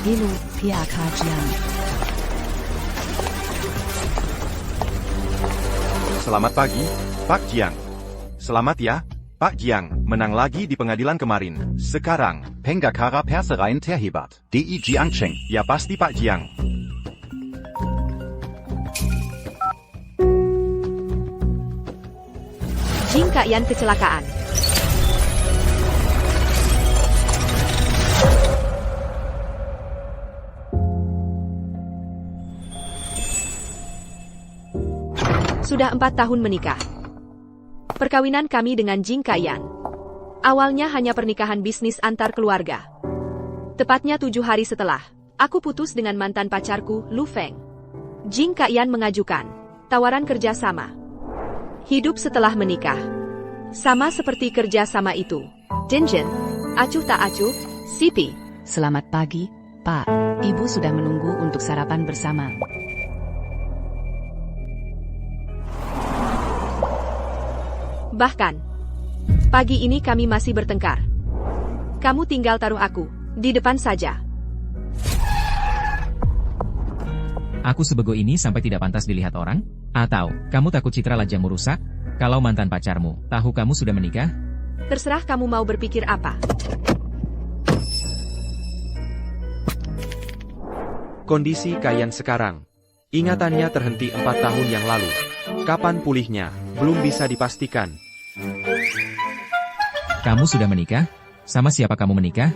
Inu, Pia Kajian. Selamat pagi, Pak Jiang. Selamat ya, Pak Jiang. Menang lagi di pengadilan kemarin. Sekarang, Penggakara Persereien terhebat. DI Jiangcheng. ya pasti Pak Jiang. Jing Kaiyan kecelakaan. Sudah 4 tahun menikah. Perkawinan kami dengan Jing Kaiyan awalnya hanya pernikahan bisnis antar keluarga. Tepatnya 7 hari setelah aku putus dengan mantan pacarku, Lu Feng, Jing Kaiyan mengajukan tawaran kerja sama. Hidup setelah menikah sama seperti kerja sama itu. Dinjen, acuh tak acuh, Sipi. Selamat pagi, Pak. Ibu sudah menunggu untuk sarapan bersama. Bahkan, pagi ini kami masih bertengkar. Kamu tinggal taruh aku di depan saja. Aku sebego ini sampai tidak pantas dilihat orang? Atau, kamu takut citra wajahmu rusak? Kalau mantan pacarmu tahu kamu sudah menikah? Terserah kamu mau berpikir apa. Kondisi Kaiyan sekarang. Ingatannya terhenti 4 tahun yang lalu. Kapan pulihnya, belum bisa dipastikan. Kamu sudah menikah? Sama siapa kamu menikah?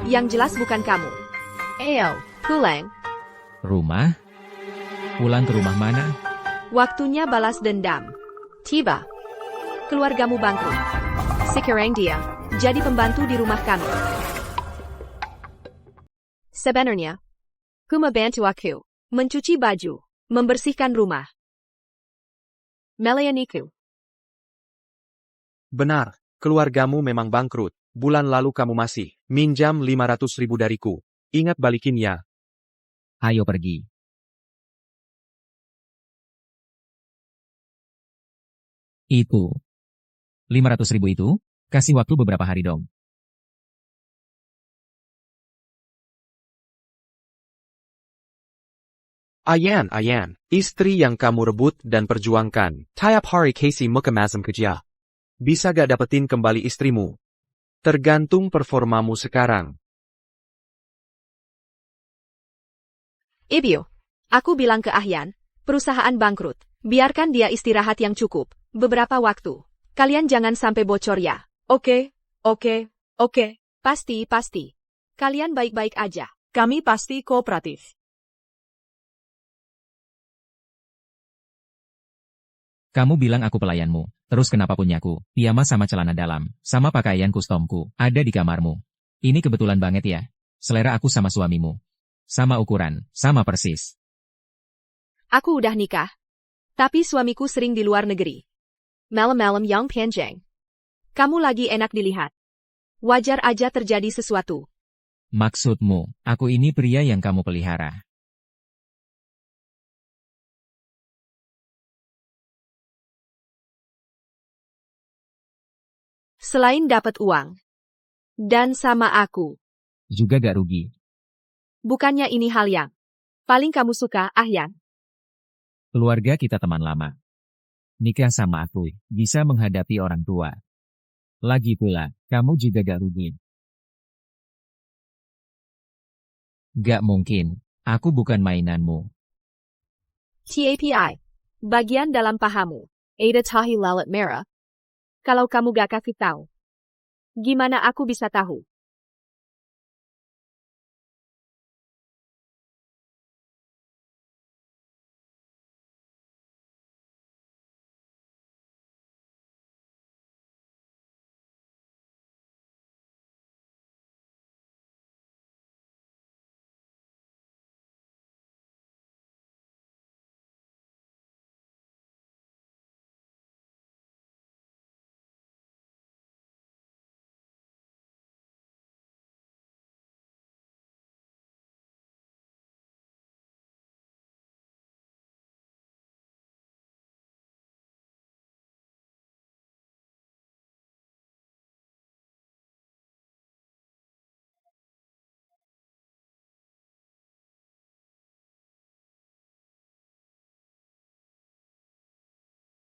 Yang jelas bukan kamu. Eyo, pulang. Rumah? Pulang ke rumah mana? Waktunya balas dendam. Tiba. Keluargamu bangkrut. Sekarang dia jadi pembantu di rumah kami. Sebenarnya, ku membantu aku mencuci baju, membersihkan rumah. Melayaniku. Benar, keluargamu memang bangkrut. Bulan lalu kamu masih minjam 500.000 dariku. Ingat balikin ya. Ayo pergi. Itu. 500.000 itu? Kasih waktu beberapa hari dong. Ayan, istri yang kamu rebut dan perjuangkan. Tiap hari Casey mukamazam kerja. Bisa gak dapetin kembali istrimu? Tergantung performamu sekarang. Ibyo, aku bilang ke Ahyan, perusahaan bangkrut. Biarkan dia istirahat yang cukup, beberapa waktu. Kalian jangan sampai bocor ya. Oke. Pasti. Kalian baik-baik aja. Kami pasti kooperatif. Kamu bilang aku pelayanmu, terus kenapa punyaku, piyama sama celana dalam, sama pakaian kustomku, ada di kamarmu. Ini kebetulan banget ya. Selera aku sama suamimu. Sama ukuran, sama persis. Aku udah nikah. Tapi suamiku sering di luar negeri. Malam-malam yang panjang. Kamu lagi enak dilihat. Wajar aja terjadi sesuatu. Maksudmu, aku ini pria yang kamu pelihara. Selain dapat uang. Dan sama aku. Juga gak rugi. Bukannya ini hal yang paling kamu suka, Ahyan. Keluarga kita teman lama. Nikah sama aku, bisa menghadapi orang tua. Lagi pula, kamu juga gak rugi. Gak mungkin, aku bukan mainanmu. TAPI. Bagian dalam pahamu. Ada tahi lalat merah. Kalau kamu gak kasih tahu. Gimana aku bisa tahu?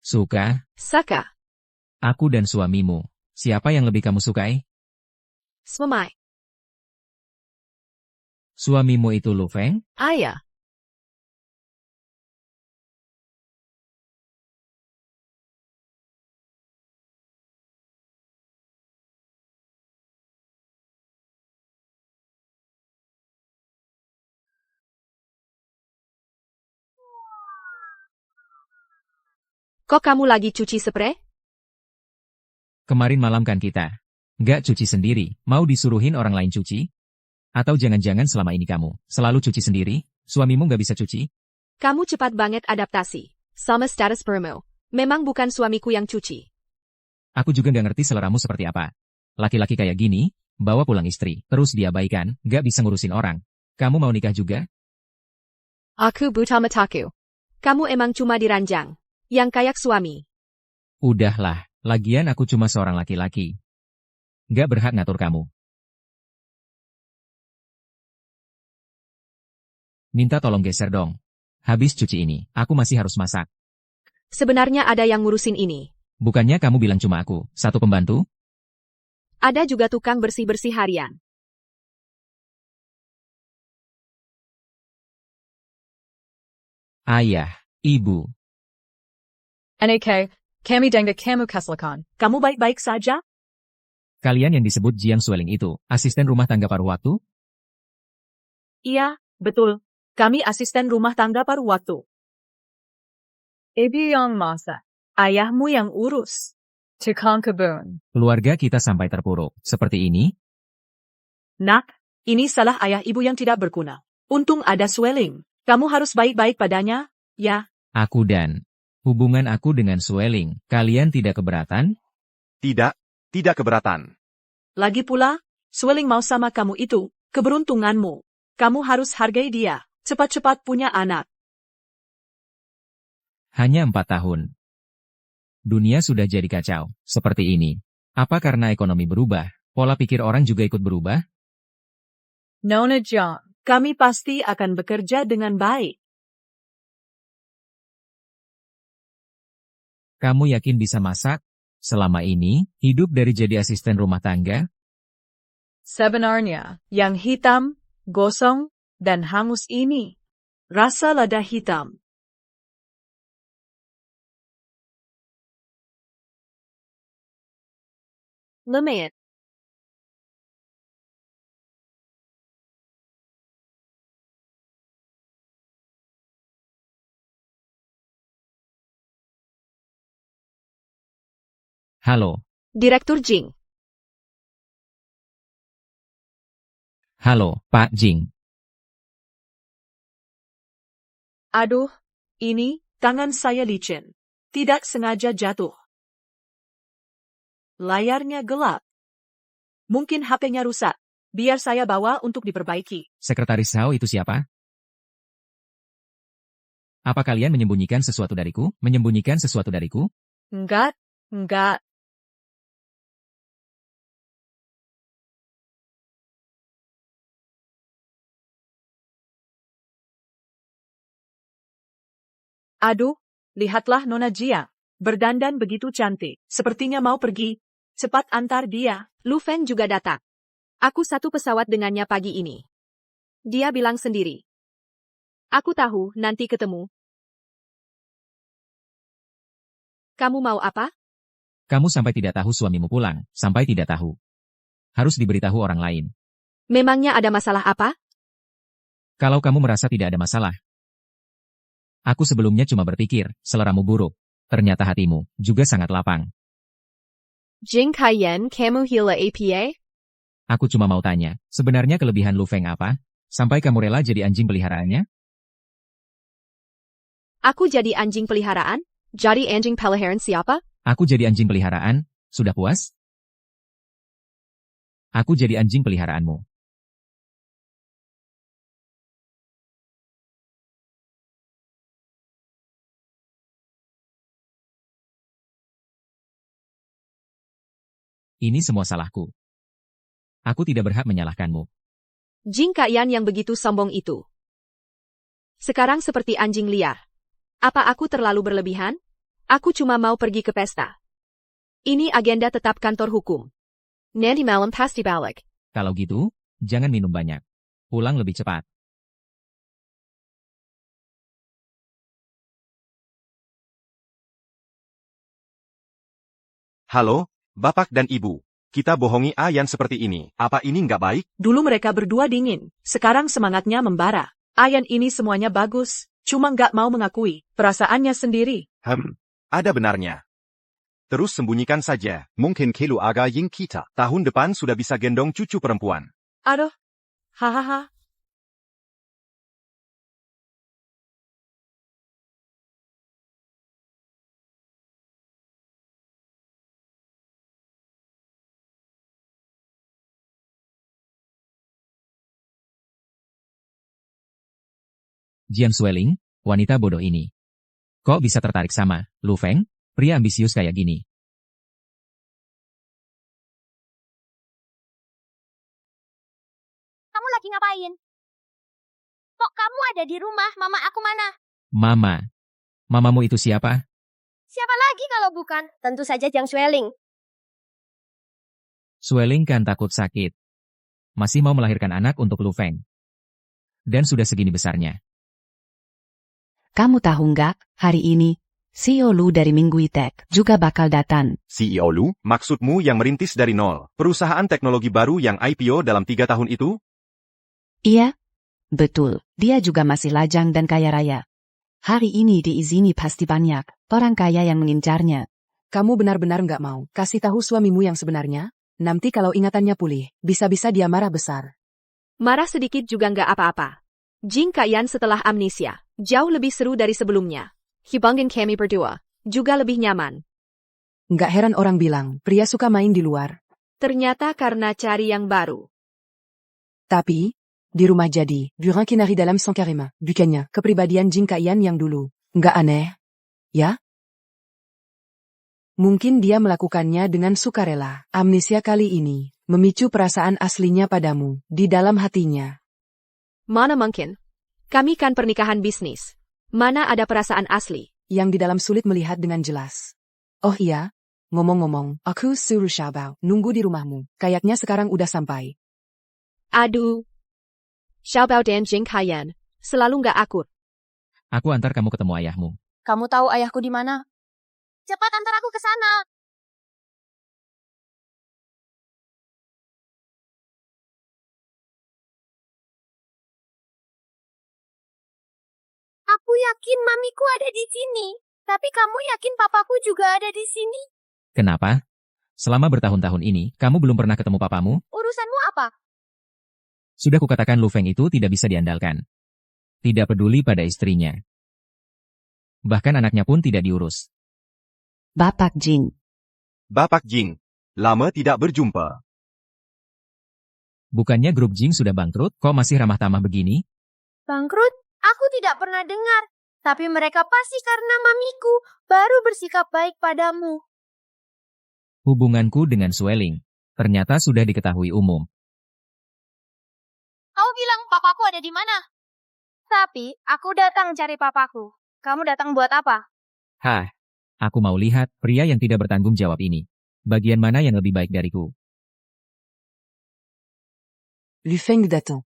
Suka? Saka. Aku dan suamimu. Siapa yang lebih kamu sukai? Suami. Suamimu itu Lu Feng? Ayah. Kok kamu lagi cuci spray? Kemarin malam kan kita. Nggak cuci sendiri, mau disuruhin orang lain cuci? Atau jangan-jangan selama ini kamu selalu cuci sendiri, suamimu nggak bisa cuci? Kamu cepat banget adaptasi. Sama status spermo. Memang bukan suamiku yang cuci. Aku juga nggak ngerti seleramu seperti apa. Laki-laki kayak gini, bawa pulang istri, terus diabaikan, nggak bisa ngurusin orang. Kamu mau nikah juga? Aku buta mataku. Kamu emang cuma diranjang. Yang kayak suami. Udahlah, lagian aku cuma seorang laki-laki. Nggak berhak ngatur kamu. Minta tolong geser dong. Habis cuci ini, aku masih harus masak. Sebenarnya ada yang ngurusin ini. Bukannya kamu bilang cuma aku, satu pembantu? Ada juga tukang bersih-bersih harian. Ayah, ibu. NAK, kami dengda kamu keslakan. Kamu baik-baik saja? Kalian yang disebut Jiang Sueling itu, asisten rumah tangga paruh waktu? Iya, betul. Kami asisten rumah tangga paruh waktu. Ibu yang masak, ayahmu yang urus. Tukang kebun. Keluarga kita sampai terpuruk, seperti ini? Nak, ini salah ayah ibu yang tidak berguna. Untung ada Sueling. Kamu harus baik-baik padanya, ya? Aku dan hubungan aku dengan Sueling, kalian tidak keberatan? Tidak, tidak keberatan. Lagi pula, Sueling mau sama kamu itu, keberuntunganmu. Kamu harus hargai dia, cepat-cepat punya anak. Hanya 4 tahun. Dunia sudah jadi kacau, seperti ini. Apa karena ekonomi berubah, pola pikir orang juga ikut berubah? Nona John, kami pasti akan bekerja dengan baik. Kamu yakin bisa masak? Selama ini, hidup dari jadi asisten rumah tangga? Sebenarnya, yang hitam, gosong, dan hangus ini, rasa lada hitam. Lemit. Halo, Direktur Jing. halo, Pak Jing. Aduh, ini, tangan saya licin. Tidak sengaja jatuh. Layarnya gelap. Mungkin HP-nya rusak. Biar saya bawa untuk diperbaiki. Sekretaris Sao itu siapa? Apa kalian menyembunyikan sesuatu dariku? Menyembunyikan sesuatu dariku? Enggak. Aduh, lihatlah Nona Jia. Berdandan begitu cantik. Sepertinya mau pergi. Cepat antar dia. Lu Feng juga datang. Aku satu pesawat dengannya pagi ini. Dia bilang sendiri. Aku tahu, nanti ketemu. Kamu mau apa? Kamu sampai tidak tahu suamimu pulang, sampai tidak tahu. Harus diberitahu orang lain. Memangnya ada masalah apa? Kalau kamu merasa tidak ada masalah. Aku sebelumnya cuma berpikir, seleramu buruk. Ternyata hatimu juga sangat lapang. Jing Kaiyan, kamu hila APA? Aku cuma mau tanya, sebenarnya kelebihan Lu Feng apa? Sampai kamu rela jadi anjing peliharaannya? Aku jadi anjing peliharaan? Jadi anjing peliharaan siapa? Aku jadi anjing peliharaan, sudah puas? Aku jadi anjing peliharaanmu. Ini semua salahku. Aku tidak berhak menyalahkanmu. Jing Kaiyan yang begitu sombong itu. Sekarang seperti anjing liar. Apa aku terlalu berlebihan? Aku cuma mau pergi ke pesta. Ini agenda tetap kantor hukum. Nanti malam pasti balik. Kalau gitu, jangan minum banyak. Pulang lebih cepat. Halo, Bapak dan Ibu. Kita bohongi Ayan seperti ini. Apa ini nggak baik? Dulu mereka berdua dingin, sekarang semangatnya membara. Ayan ini semuanya bagus, cuma nggak mau mengakui perasaannya sendiri. Ada benarnya. Terus sembunyikan saja. Mungkin kelu aga ying kita. Tahun depan sudah bisa gendong cucu perempuan. Aduh, hahaha. Jiang Sueling, wanita bodoh ini. Kok bisa tertarik sama Lu Feng, pria ambisius kayak gini? Kamu lagi ngapain? Kok kamu ada di rumah? Mama aku mana? Mama. Mamamu itu siapa? Siapa lagi kalau bukan? Tentu saja Jiang Sueling. Sueling kan takut sakit. Masih mau melahirkan anak untuk Lu Feng. Dan sudah segini besarnya. Kamu tahu nggak, hari ini, CEO Lu dari Minggu Tech juga bakal datang. CEO Lu, maksudmu yang merintis dari nol, perusahaan teknologi baru yang IPO dalam 3 tahun itu? Iya, betul. Dia juga masih lajang dan kaya raya. Hari ini diizini pasti banyak orang kaya yang mengincarnya. Kamu benar-benar nggak mau kasih tahu suamimu yang sebenarnya? Nanti kalau ingatannya pulih, bisa-bisa dia marah besar. Marah sedikit juga nggak apa-apa. Jing Kaiyan setelah amnesia, jauh lebih seru dari sebelumnya. Hubungan kami berdua, juga lebih nyaman. Nggak heran orang bilang, pria suka main di luar. Ternyata karena cari yang baru. Tapi, di rumah jadi, Burin Kinari dalam son karima, bukannya kepribadian Jing Kaiyan yang dulu. Nggak aneh? Ya? Mungkin dia melakukannya dengan sukarela. Amnesia kali ini, memicu perasaan aslinya padamu, di dalam hatinya. Mana mungkin? Kami kan pernikahan bisnis. Mana ada perasaan asli? Yang di dalam sulit melihat dengan jelas. Oh iya, ngomong-ngomong, aku suruh Xiaobao nunggu di rumahmu. Kayaknya sekarang udah sampai. Aduh. Xiaobao dan Jing Kaiyan selalu nggak akur. Aku antar kamu ketemu ayahmu. Kamu tahu ayahku di mana? Cepat antar aku ke sana. Aku yakin mamiku ada di sini. Tapi kamu yakin papaku juga ada di sini? Kenapa? Selama bertahun-tahun ini, kamu belum pernah ketemu papamu? Urusanmu apa? Sudah kukatakan Lu Feng itu tidak bisa diandalkan. Tidak peduli pada istrinya. Bahkan anaknya pun tidak diurus. Bapak Jing. Bapak Jing, lama tidak berjumpa. Bukannya grup Jing sudah bangkrut, kok masih ramah tamah begini? Bangkrut? Aku tidak pernah dengar. Tapi mereka pasti karena mamiku baru bersikap baik padamu. Hubunganku dengan Sueling ternyata sudah diketahui umum. Kau bilang papaku ada di mana? Tapi aku datang cari papaku. Kamu datang buat apa? Hah, aku mau lihat pria yang tidak bertanggung jawab ini. Bagian mana yang lebih baik dariku? Lu Feng datang.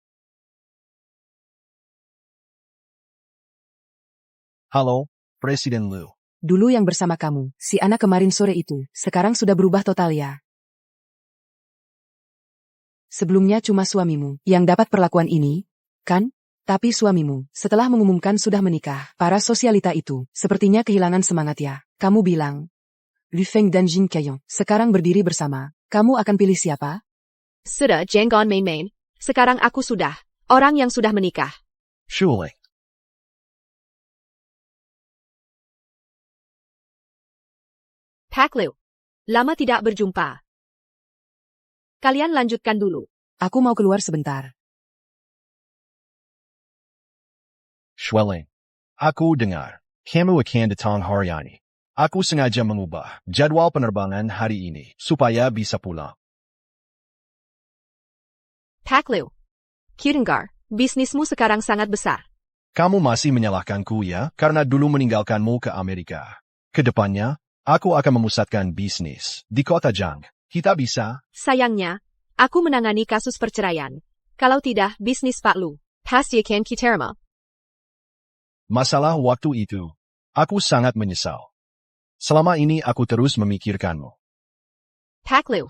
Halo, Presiden Lu. Dulu yang bersama kamu, si anak kemarin sore itu, sekarang sudah berubah total ya. Sebelumnya cuma suamimu yang dapat perlakuan ini, kan? Tapi suamimu, setelah mengumumkan sudah menikah, para sosialita itu, sepertinya kehilangan semangat ya. Kamu bilang, Lu Feng dan Jing Kaiyan, sekarang berdiri bersama, kamu akan pilih siapa? Sudah, jangan main-main. Sekarang aku sudah, orang yang sudah menikah. Shuling. Pak Liu, lama tidak berjumpa. Kalian lanjutkan dulu. Aku mau keluar sebentar. Schwelling. Aku dengar. Kamu akan datang hari ini. Aku sengaja mengubah jadwal penerbangan hari ini, supaya bisa pulang. Pak Liu, Kirengar, bisnismu sekarang sangat besar. Kamu masih menyalahkanku ya, karena dulu meninggalkanmu ke Amerika. Kedepannya, aku akan memusatkan bisnis di kota Jang. Kita bisa? Sayangnya, aku menangani kasus perceraian. Kalau tidak, bisnis Pak Lu. Pasti akan kita. Masalah waktu itu, aku sangat menyesal. Selama ini aku terus memikirkanmu. Pak Lu.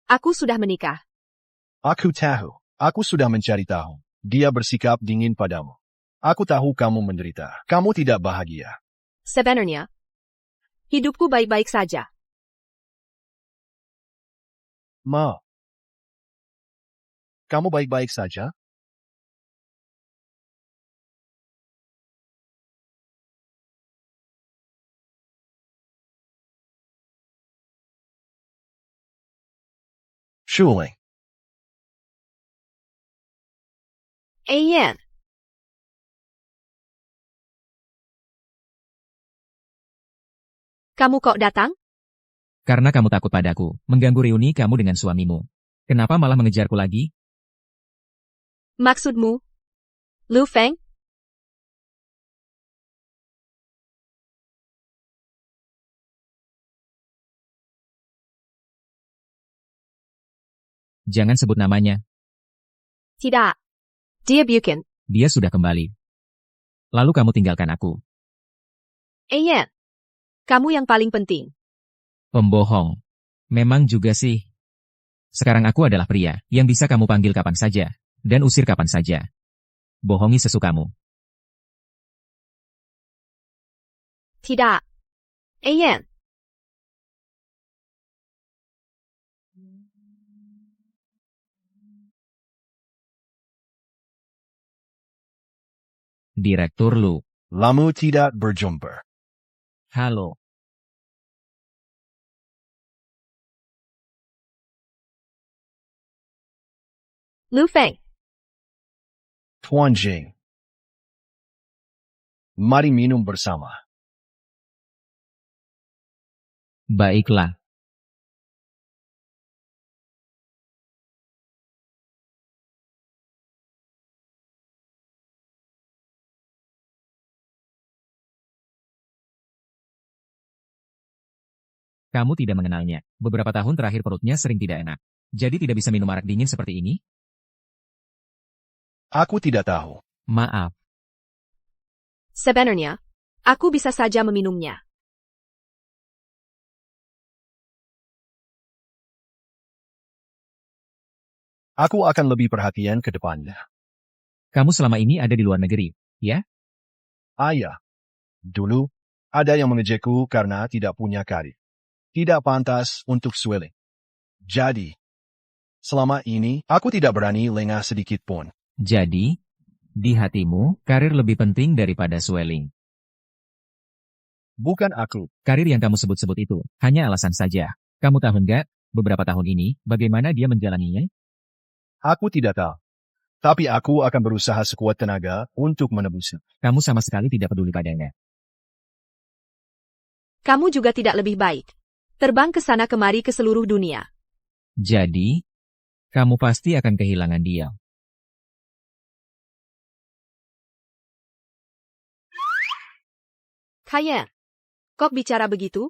Aku sudah menikah. Aku tahu, aku sudah mencari tahu. Dia bersikap dingin padamu. Aku tahu kamu menderita. Kamu tidak bahagia. Sebenarnya, hidupku baik-baik saja. Ma, kamu baik-baik saja? Shuling. Ayan. Kamu kok datang? Karena kamu takut padaku, mengganggu reuni kamu dengan suamimu. Kenapa malah mengejarku lagi? Maksudmu? Lu Feng? Jangan sebut namanya. Tidak. Dia bukan. Dia sudah kembali. Lalu kamu tinggalkan aku. Ayan. Kamu yang paling penting. Pembohong. Memang juga sih. Sekarang aku adalah pria yang bisa kamu panggil kapan saja dan usir kapan saja. Bohongi sesukamu. Tidak. Ayan. Direktur Lu. Lamu tidak berjumpa. Halo. Lu Feng. Tuan Jing. Mari minum bersama. Baiklah. Kamu tidak mengenalnya. Beberapa tahun terakhir perutnya sering tidak enak. Jadi tidak bisa minum arak dingin seperti ini? Aku tidak tahu. Maaf. Sebenarnya, aku bisa saja meminumnya. Aku akan lebih perhatian ke depannya. Kamu selama ini ada di luar negeri, ya? Ayah. Dulu, ada yang mengejekku karena tidak punya karir. Tidak pantas untuk Sweling. Jadi, selama ini, aku tidak berani lengah sedikit pun. Jadi, di hatimu, karir lebih penting daripada swelling. Bukan aku. Karir yang kamu sebut-sebut itu, hanya alasan saja. Kamu tahu enggak, beberapa tahun ini, bagaimana dia menjalaninya? Aku tidak tahu. Tapi aku akan berusaha sekuat tenaga untuk menebusnya. Kamu sama sekali tidak peduli padanya. Kamu juga tidak lebih baik. Terbang ke sana kemari ke seluruh dunia. Jadi, kamu pasti akan kehilangan dia. Kaya. Kok bicara begitu?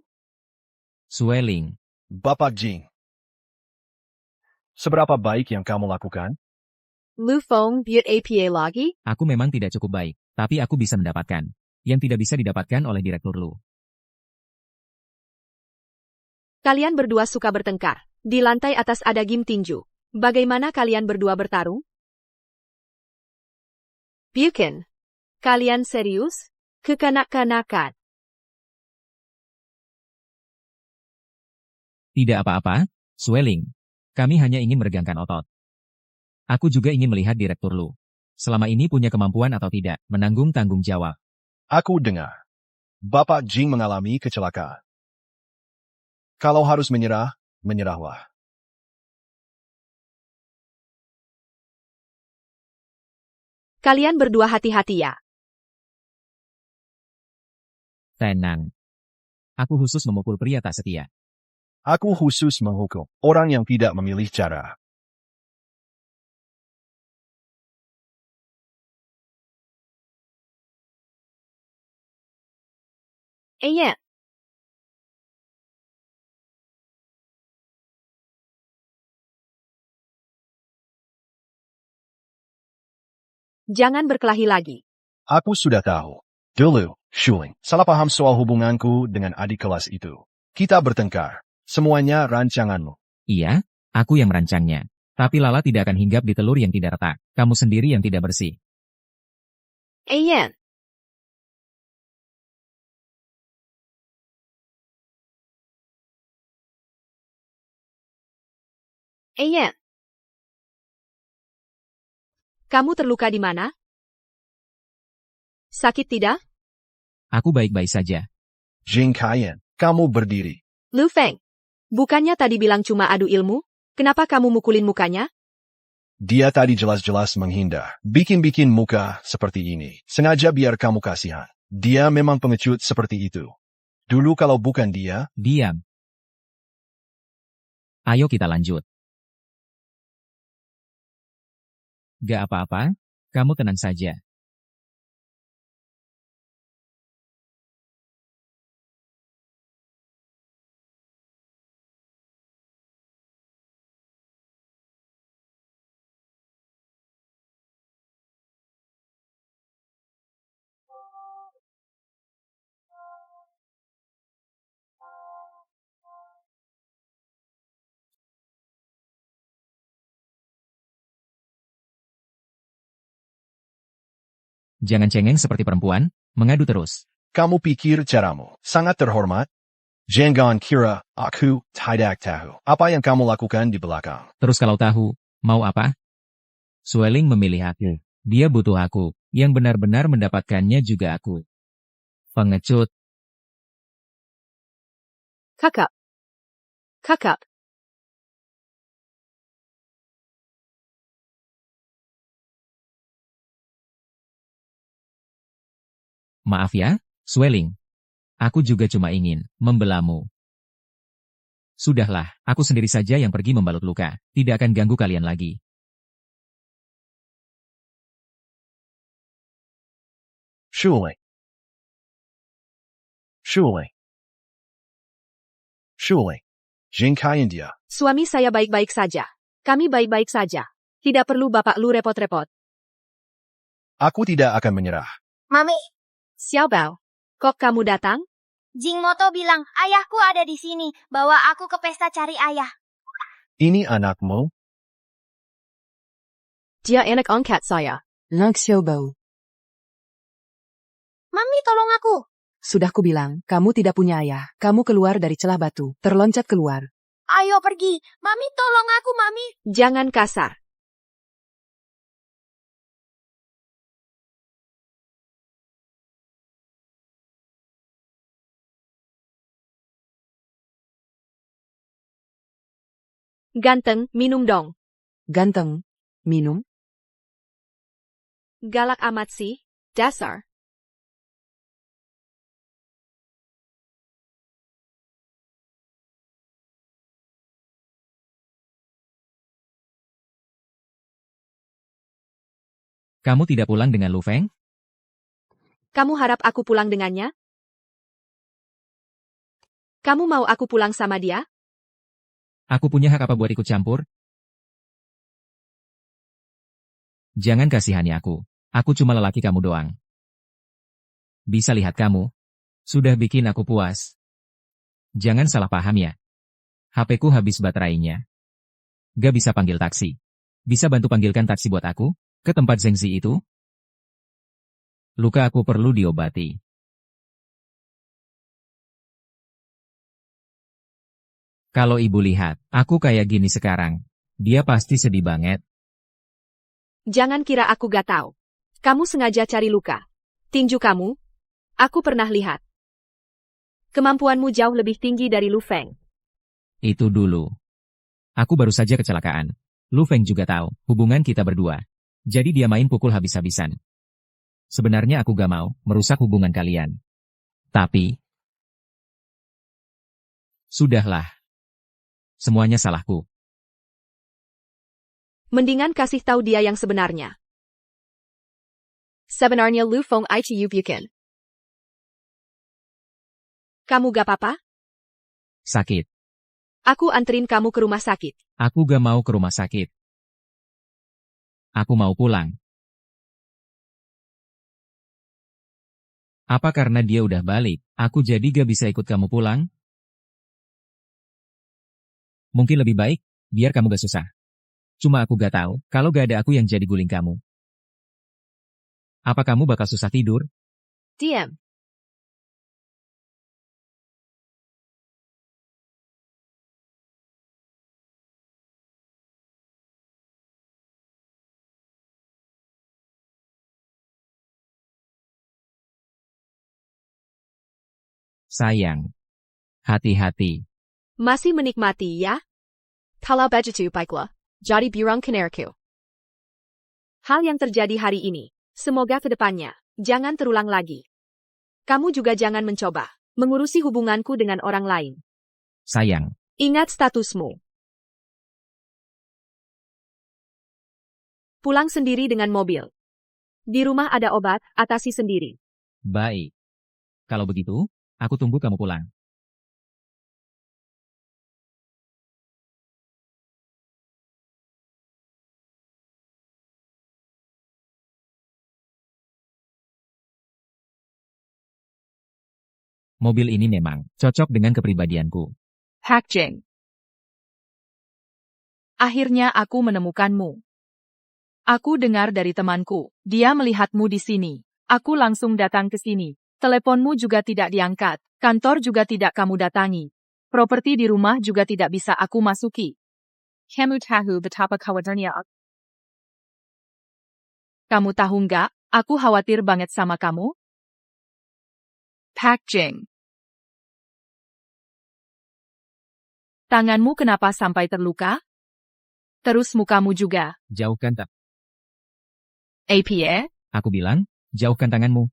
Swelling. Bapak Jing. Seberapa baik yang kamu lakukan? Lu Feng buat APA lagi? Aku memang tidak cukup baik, tapi aku bisa mendapatkan. Yang tidak bisa didapatkan oleh Direktur Lu. Kalian berdua suka bertengkar. Di lantai atas ada game tinju. Bagaimana kalian berdua bertarung? Bukan. Kalian serius? Kekanak-kanakan. Tidak apa-apa, swelling. Kami hanya ingin meregangkan otot. Aku juga ingin melihat Direktur Lu. Selama ini punya kemampuan atau tidak, menanggung tanggung jawab. Aku dengar. Bapak Jing mengalami kecelakaan. Kalau harus menyerah, menyerahlah. Kalian berdua hati-hati ya. Tenang. Aku khusus memukul pria tak setia. Aku khusus menghukum orang yang tidak memilih cara. Ayan. Jangan berkelahi lagi. Aku sudah tahu. Dulu, Shuling, salah paham soal hubunganku dengan adik kelas itu. Kita bertengkar. Semuanya rancanganmu. Iya, aku yang merancangnya. Tapi Lala tidak akan hinggap di telur yang tidak retak. Kamu sendiri yang tidak bersih. Ayan. Ayan. Kamu terluka di mana? Sakit tidak? Aku baik-baik saja. Jing Kaiyan, kamu berdiri. Lu Feng, bukannya tadi bilang cuma adu ilmu? Kenapa kamu mukulin mukanya? Dia tadi jelas-jelas menghindar. Bikin-bikin muka seperti ini. Sengaja biar kamu kasihan. Dia memang pengecut seperti itu. Dulu kalau bukan dia, Diam. Ayo kita lanjut. Gak apa-apa, kamu tenang saja. Jangan cengeng seperti perempuan, mengadu terus. kamu pikir caramu sangat terhormat? Jangan kira aku tidak tahu apa yang kamu lakukan di belakang. Terus kalau tahu, mau apa? Sueling memilih aku. Dia butuh aku. Yang benar-benar mendapatkannya juga aku. Pengecut. Kakak. Kakak. Maaf ya, Sueling. Aku juga cuma ingin membelamu. Sudahlah, aku sendiri saja yang pergi membalut luka. Tidak akan ganggu kalian lagi. Shuling. Shuling. Shuling. Jing Kaiyan dia. Suami saya baik-baik saja. Kami baik-baik saja. Tidak perlu bapak lu repot-repot. Aku tidak akan menyerah. Mami, Xiaobao, kok kamu datang? Jing Moto bilang ayahku ada di sini. Bawa aku ke pesta cari ayah. Ini anakmu? Dia anak angkat saya. Lang Xiaobao. Mami, tolong aku. Sudah kubilang, kamu tidak punya ayah. Kamu keluar dari celah batu. Terloncat keluar. Ayo pergi. Mami, tolong aku, Mami. Jangan kasar. Ganteng, minum dong. Ganteng. Minum. Galak amat sih, dasar. Kamu tidak pulang dengan Lu Feng? Kamu harap aku pulang dengannya? Kamu mau aku pulang sama dia? Aku punya hak apa buat ikut campur? Jangan kasihani aku. Aku cuma lelaki kamu doang. Bisa lihat kamu. Sudah bikin aku puas. Jangan salah paham ya. HP-ku habis baterainya. Gak bisa panggil taksi. Bisa bantu panggilkan taksi buat aku? Ke tempat Zhengzi itu? Luka aku perlu diobati. Kalau ibu lihat, aku kayak gini sekarang. Dia pasti sedih banget. Jangan kira aku gak tahu. Kamu sengaja cari luka. Tinju kamu? Aku pernah lihat. Kemampuanmu jauh lebih tinggi dari Lu Feng. Itu dulu. Aku baru saja kecelakaan. Lu Feng juga tahu, hubungan kita berdua. Jadi dia main pukul habis-habisan. Sebenarnya aku gak mau merusak hubungan kalian. Tapi... Sudahlah. Semuanya salahku. Mendingan kasih tahu dia yang sebenarnya. Sebenarnya Lu Feng itu bukan. Kamu gak apa-apa? Sakit. Aku anterin kamu ke rumah sakit. Aku gak mau ke rumah sakit. Aku mau pulang. Apa karena dia udah balik, aku jadi gak bisa ikut kamu pulang? Mungkin lebih baik, biar kamu gak susah. Cuma aku gak tahu, kalau gak ada aku yang jadi guling kamu. Apa kamu bakal susah tidur? Diam. Sayang. Hati-hati. Masih menikmati ya? Kalau begitu baiklah, jadi burung kanariku. Hal yang terjadi hari ini, semoga ke depannya, jangan terulang lagi. Kamu juga jangan mencoba mengurusi hubunganku dengan orang lain. Sayang. Ingat statusmu. Pulang sendiri dengan mobil. Di rumah ada obat, atasi sendiri. Baik. Kalau begitu, aku tunggu kamu pulang. Mobil ini memang cocok dengan kepribadianku. Pak Jing. Akhirnya aku menemukanmu. Aku dengar dari temanku, dia melihatmu di sini. Aku langsung datang ke sini. Teleponmu juga tidak diangkat, kantor juga tidak kamu datangi. Properti di rumah juga tidak bisa aku masuki. Kamu tahu betapa khawatirnya aku. Kamu tahu nggak, aku khawatir banget sama kamu? Pak Jing. Tanganmu kenapa sampai terluka? Terus mukamu juga. Jauhkan tak. APA? Aku bilang, jauhkan tanganmu.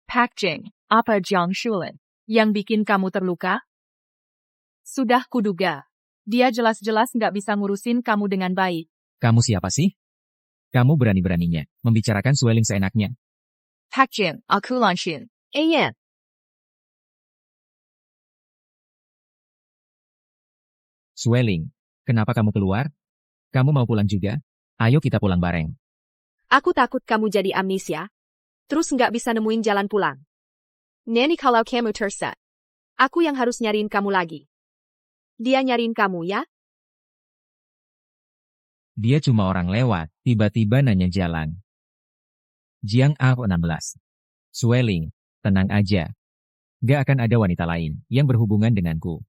Pak Jing, apa Jiang Shulin yang bikin kamu terluka? Sudah kuduga. Dia jelas-jelas nggak bisa ngurusin kamu dengan baik. Kamu siapa sih? Kamu berani-beraninya membicarakan Sueling seenaknya. Pak Jing, aku Lanshin. Ayan. Sueling, kenapa kamu keluar? Kamu mau pulang juga? Ayo kita pulang bareng. Aku takut kamu jadi amnesia. Terus nggak bisa nemuin jalan pulang. Neni kalau kamu tersesat. Aku yang harus nyariin kamu lagi. Dia nyariin kamu ya? Dia cuma orang lewat, tiba-tiba nanya jalan. Jiang A16. Sueling, tenang aja. Gak akan ada wanita lain yang berhubungan denganku.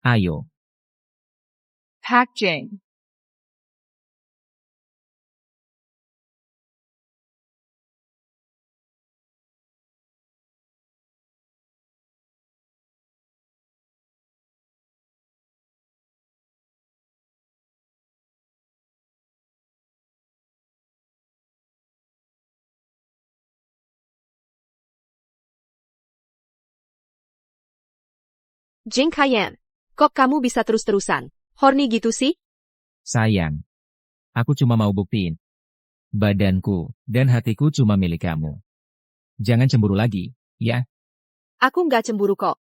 Ayo. Pak Jing. Jing Kayan, kok kamu bisa terus-terusan? Horny gitu sih? Sayang. Aku cuma mau buktiin. Badanku dan hatiku cuma milik kamu. Jangan cemburu lagi, ya? Aku nggak cemburu kok.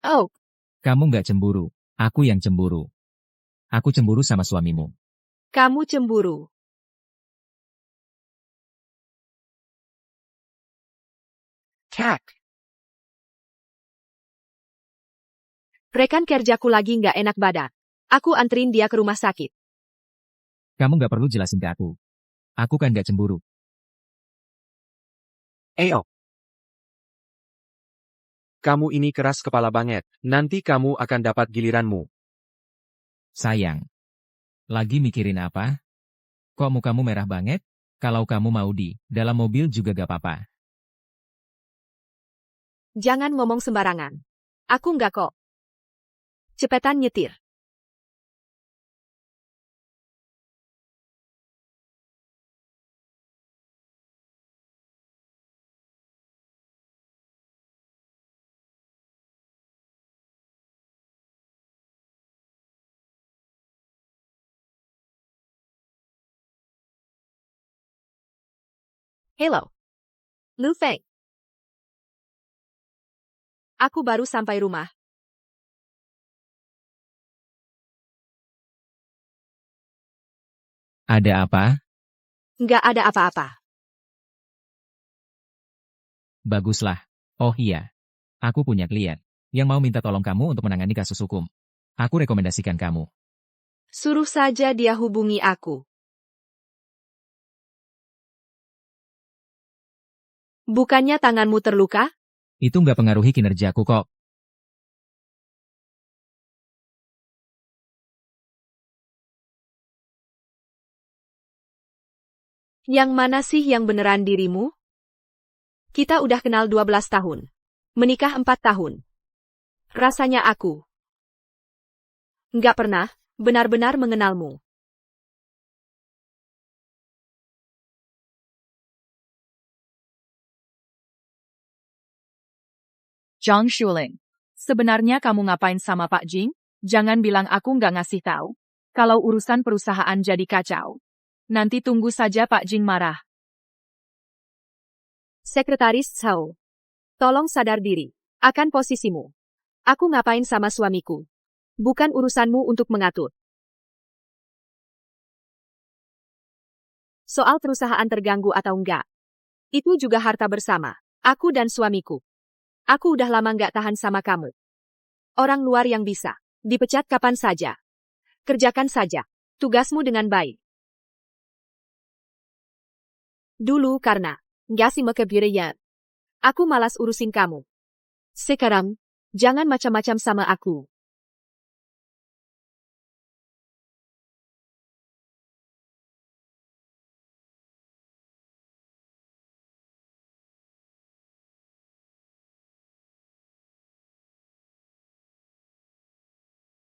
Oh, Kamu nggak cemburu, aku yang cemburu. Aku cemburu sama suamimu. kamu cemburu. Tak. Rekan kerjaku lagi nggak enak badan. Aku anterin dia ke rumah sakit. Kamu nggak perlu jelasin ke aku. Aku kan nggak cemburu. Ayo. Kamu ini keras kepala banget. Nanti kamu akan dapat giliranmu. Sayang. Lagi mikirin apa? Kok mukamu merah banget? Kalau kamu mau di dalam mobil juga gak apa-apa. Jangan ngomong sembarangan. Aku nggak kok. Cepetan nyetir. Hello. Lu Feng. Aku baru sampai rumah. Ada apa? Nggak ada apa-apa. Baguslah. Oh iya. Aku punya klien yang mau minta tolong kamu untuk menangani kasus hukum. Aku rekomendasikan kamu. Suruh saja dia hubungi aku. Bukannya tanganmu terluka? Itu nggak pengaruhi kinerjaku kok. Yang mana sih yang beneran dirimu? Kita udah kenal 12 tahun. Menikah 4 tahun. Rasanya aku nggak pernah benar-benar mengenalmu. Zhang Shuling. Sebenarnya kamu ngapain sama Pak Jing? Jangan bilang aku nggak ngasih tahu. Kalau urusan perusahaan jadi kacau. Nanti tunggu saja Pak Jing marah. Sekretaris Cao. Tolong sadar diri akan posisimu. Aku ngapain sama suamiku? Bukan urusanmu untuk mengatur. Soal perusahaan terganggu atau enggak, itu juga harta bersama. Aku dan suamiku. Aku udah lama nggak tahan sama kamu. Orang luar yang bisa dipecat kapan saja. Kerjakan saja tugasmu dengan baik. Dulu karena nggak sih kebiayaan, aku malas urusin kamu. Sekarang, jangan macam-macam sama aku.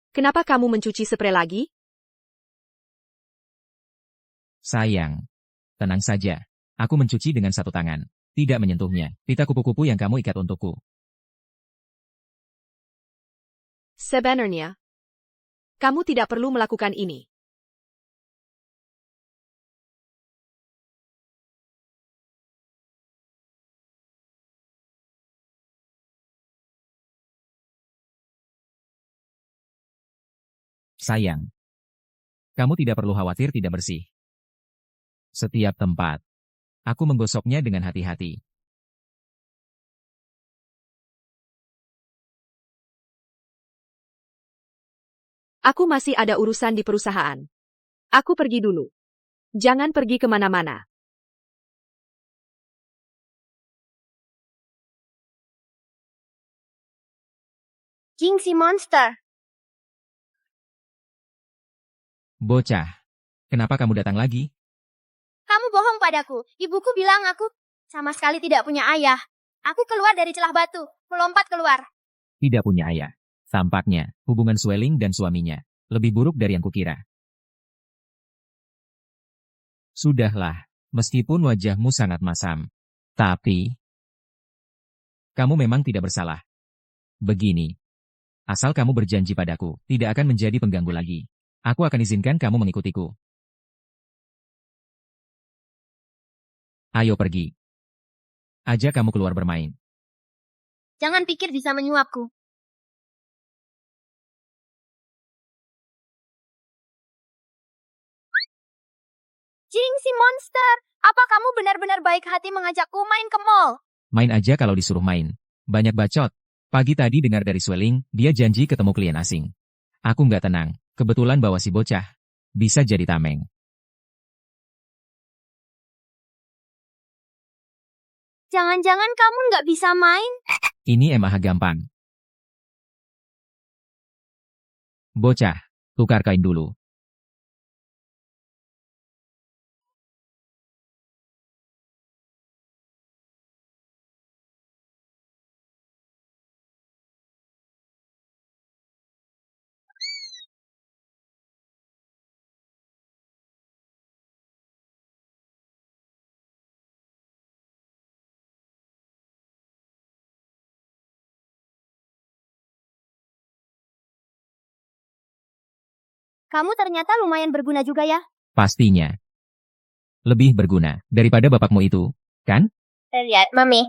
Kenapa kamu mencuci spray lagi? Sayang. Tenang saja. Aku mencuci dengan satu tangan. Tidak menyentuhnya. Pita kupu-kupu yang kamu ikat untukku. Sebenarnya, kamu tidak perlu melakukan ini. Sayang. Kamu tidak perlu khawatir tidak bersih. Setiap tempat. Aku menggosoknya dengan hati-hati. Aku masih ada urusan di perusahaan. Aku pergi dulu. Jangan pergi kemana-mana. Jing si monster. Bocah. Kenapa kamu datang lagi? Kamu bohong padaku. Ibuku bilang aku sama sekali tidak punya ayah. Aku keluar dari celah batu, melompat keluar. Tidak punya ayah. Tampaknya, hubungan Sweling dan suaminya lebih buruk dari yang kukira. Sudahlah, meskipun wajahmu sangat masam. Tapi, kamu memang tidak bersalah. Begini, asal kamu berjanji padaku, tidak akan menjadi pengganggu lagi. Aku akan izinkan kamu mengikutiku. Ayo pergi. Ajak kamu keluar bermain. Jangan pikir bisa menyuapku. Jing si monster, apa kamu benar-benar baik hati mengajakku main ke mall? Main aja kalau disuruh main. Banyak bacot. Pagi tadi dengar dari Sweling, dia janji ketemu klien asing. Aku nggak tenang, kebetulan bawa si bocah. Bisa jadi tameng. Jangan-jangan kamu nggak bisa main? Ini emang gampang. Bocah, tukar kain dulu. Kamu ternyata lumayan berguna juga ya. Pastinya. Lebih berguna daripada bapakmu itu, kan? Lihat, Mami.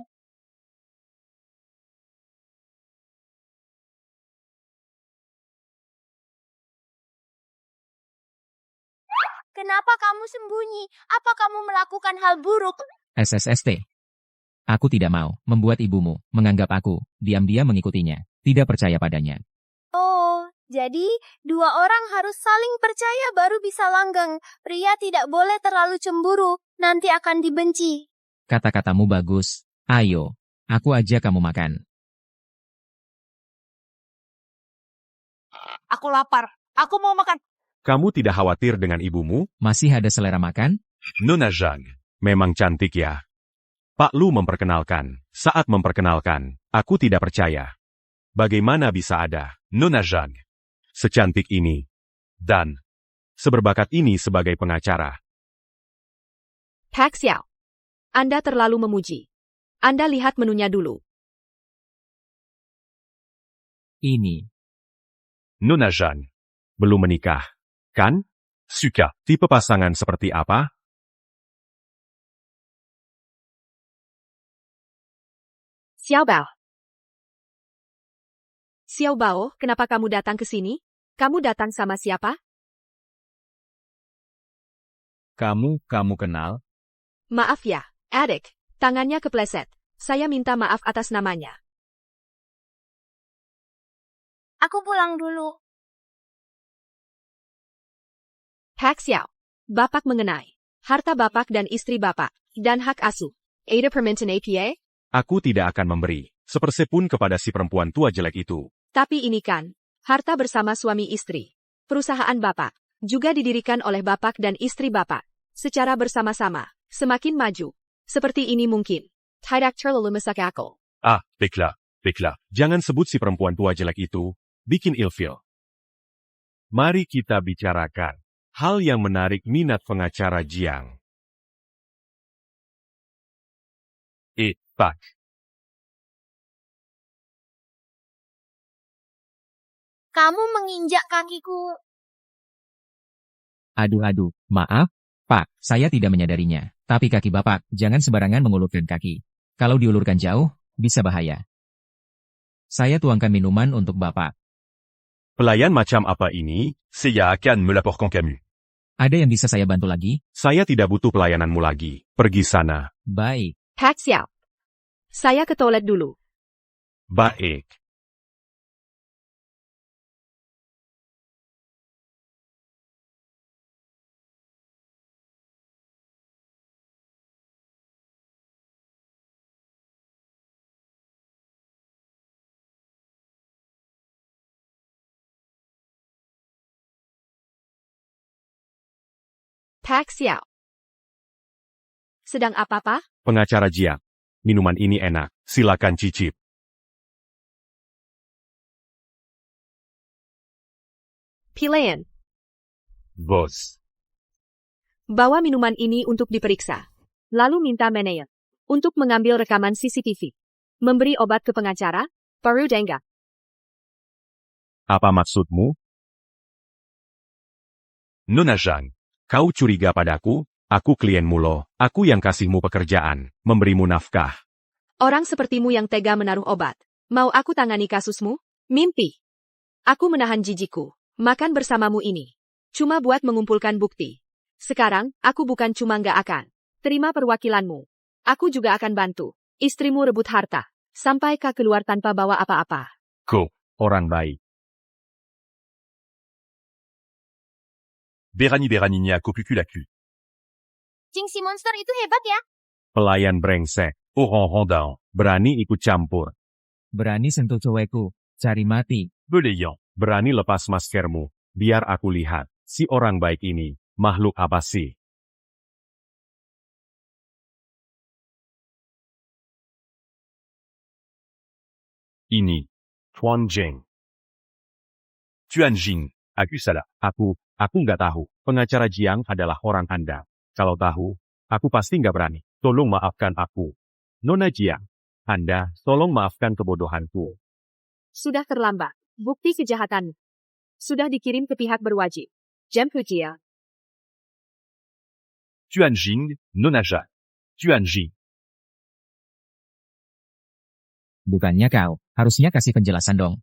kenapa kamu sembunyi? Apa kamu melakukan hal buruk? SSST. Aku tidak mau membuat ibumu menganggap aku diam-diam mengikutinya, tidak percaya padanya. Oh, jadi dua orang harus saling percaya baru bisa langgeng. Pria tidak boleh terlalu cemburu, nanti akan dibenci. Kata-katamu bagus. Ayo, aku ajak kamu makan. Aku lapar. Aku mau makan. Kamu tidak khawatir dengan ibumu? Masih ada selera makan? Nona Zhang, memang cantik ya. Pak Lu memperkenalkan. Saat memperkenalkan, aku tidak percaya. Bagaimana bisa ada Nona Zhang secantik ini dan seberbakat ini sebagai pengacara? Pak Xiao, Anda terlalu memuji. Anda lihat menunya dulu. Ini. Nona Zhang belum menikah, kan? Suka tipe pasangan seperti apa? Xiao Bao. Xiao Bao, kenapa kamu datang ke sini? Kamu datang sama siapa? Kamu kenal? Maaf ya, adik. Tangannya kepleset. Saya minta maaf atas namanya. Aku pulang dulu. Pak Xiao. Bapak mengenai harta bapak dan istri bapak, dan hak asuh. Ada permintaan APA? Aku tidak akan memberi sepersepun kepada si perempuan tua jelek itu. Tapi ini kan, harta bersama suami istri. Perusahaan bapak, juga didirikan oleh bapak dan istri bapak. Secara bersama-sama, semakin maju. Seperti ini mungkin. Tidak terlalu masuk akal. Ah, baiklah. Jangan sebut si perempuan tua jelek itu. Bikin ilfil. Mari kita bicarakan hal yang menarik minat pengacara Jiang. Pak. Kamu menginjak kakiku. Aduh, maaf, Pak, saya tidak menyadarinya. Tapi kaki Bapak, jangan sembarangan mengulurkan kaki. Kalau diulurkan jauh, bisa bahaya. Saya tuangkan minuman untuk Bapak. Pelayan macam apa ini? Saya akan melaporkan kamu. Ada yang bisa saya bantu lagi? Saya tidak butuh pelayananmu lagi. Pergi sana. Baik. Pak Xiao. Saya ke toilet dulu. Baik. Pak Xiao. Sedang apa-apa? Pengacara Jiang. Minuman ini enak. Silakan cicip. Pilihan. Bos. Bawa minuman ini untuk diperiksa. Lalu minta manajer untuk mengambil rekaman CCTV. Memberi obat ke pengacara, baru dengar. Apa maksudmu? Nona Zhang, kau curiga padaku? Aku klienmu loh. Aku yang kasihmu pekerjaan, memberimu nafkah. Orang sepertimu yang tega menaruh obat. Mau aku tangani kasusmu? Mimpi. Aku menahan jijiku. Makan bersamamu ini. Cuma buat mengumpulkan bukti. Sekarang, aku bukan cuma nggak akan terima perwakilanmu. Aku juga akan bantu istrimu rebut harta. Sampai kau keluar tanpa bawa apa-apa. Kau, orang baik. Berani-beraninya aku pukul aku. Jing si monster itu hebat ya. Pelayan brengsek. Orang rondang. Berani ikut campur. Berani sentuh cowekku. Cari mati. Beliau. Berani lepas maskermu. Biar aku lihat. Si orang baik ini. Makhluk apa sih? Ini. Tuan Jing. Tuan Jing. Aku salah. Aku nggak tahu. Pengacara Jiang adalah orang Anda. Kalau tahu, aku pasti nggak berani. Tolong maafkan aku. Nona Jiang. Anda, tolong maafkan kebodohanku. Sudah terlambat. Bukti kejahatan sudah dikirim ke pihak berwajib. Jemputia. Tuan Jing, Nona Zhang. Tuan Jing. Bukannya kau, harusnya kasih penjelasan dong.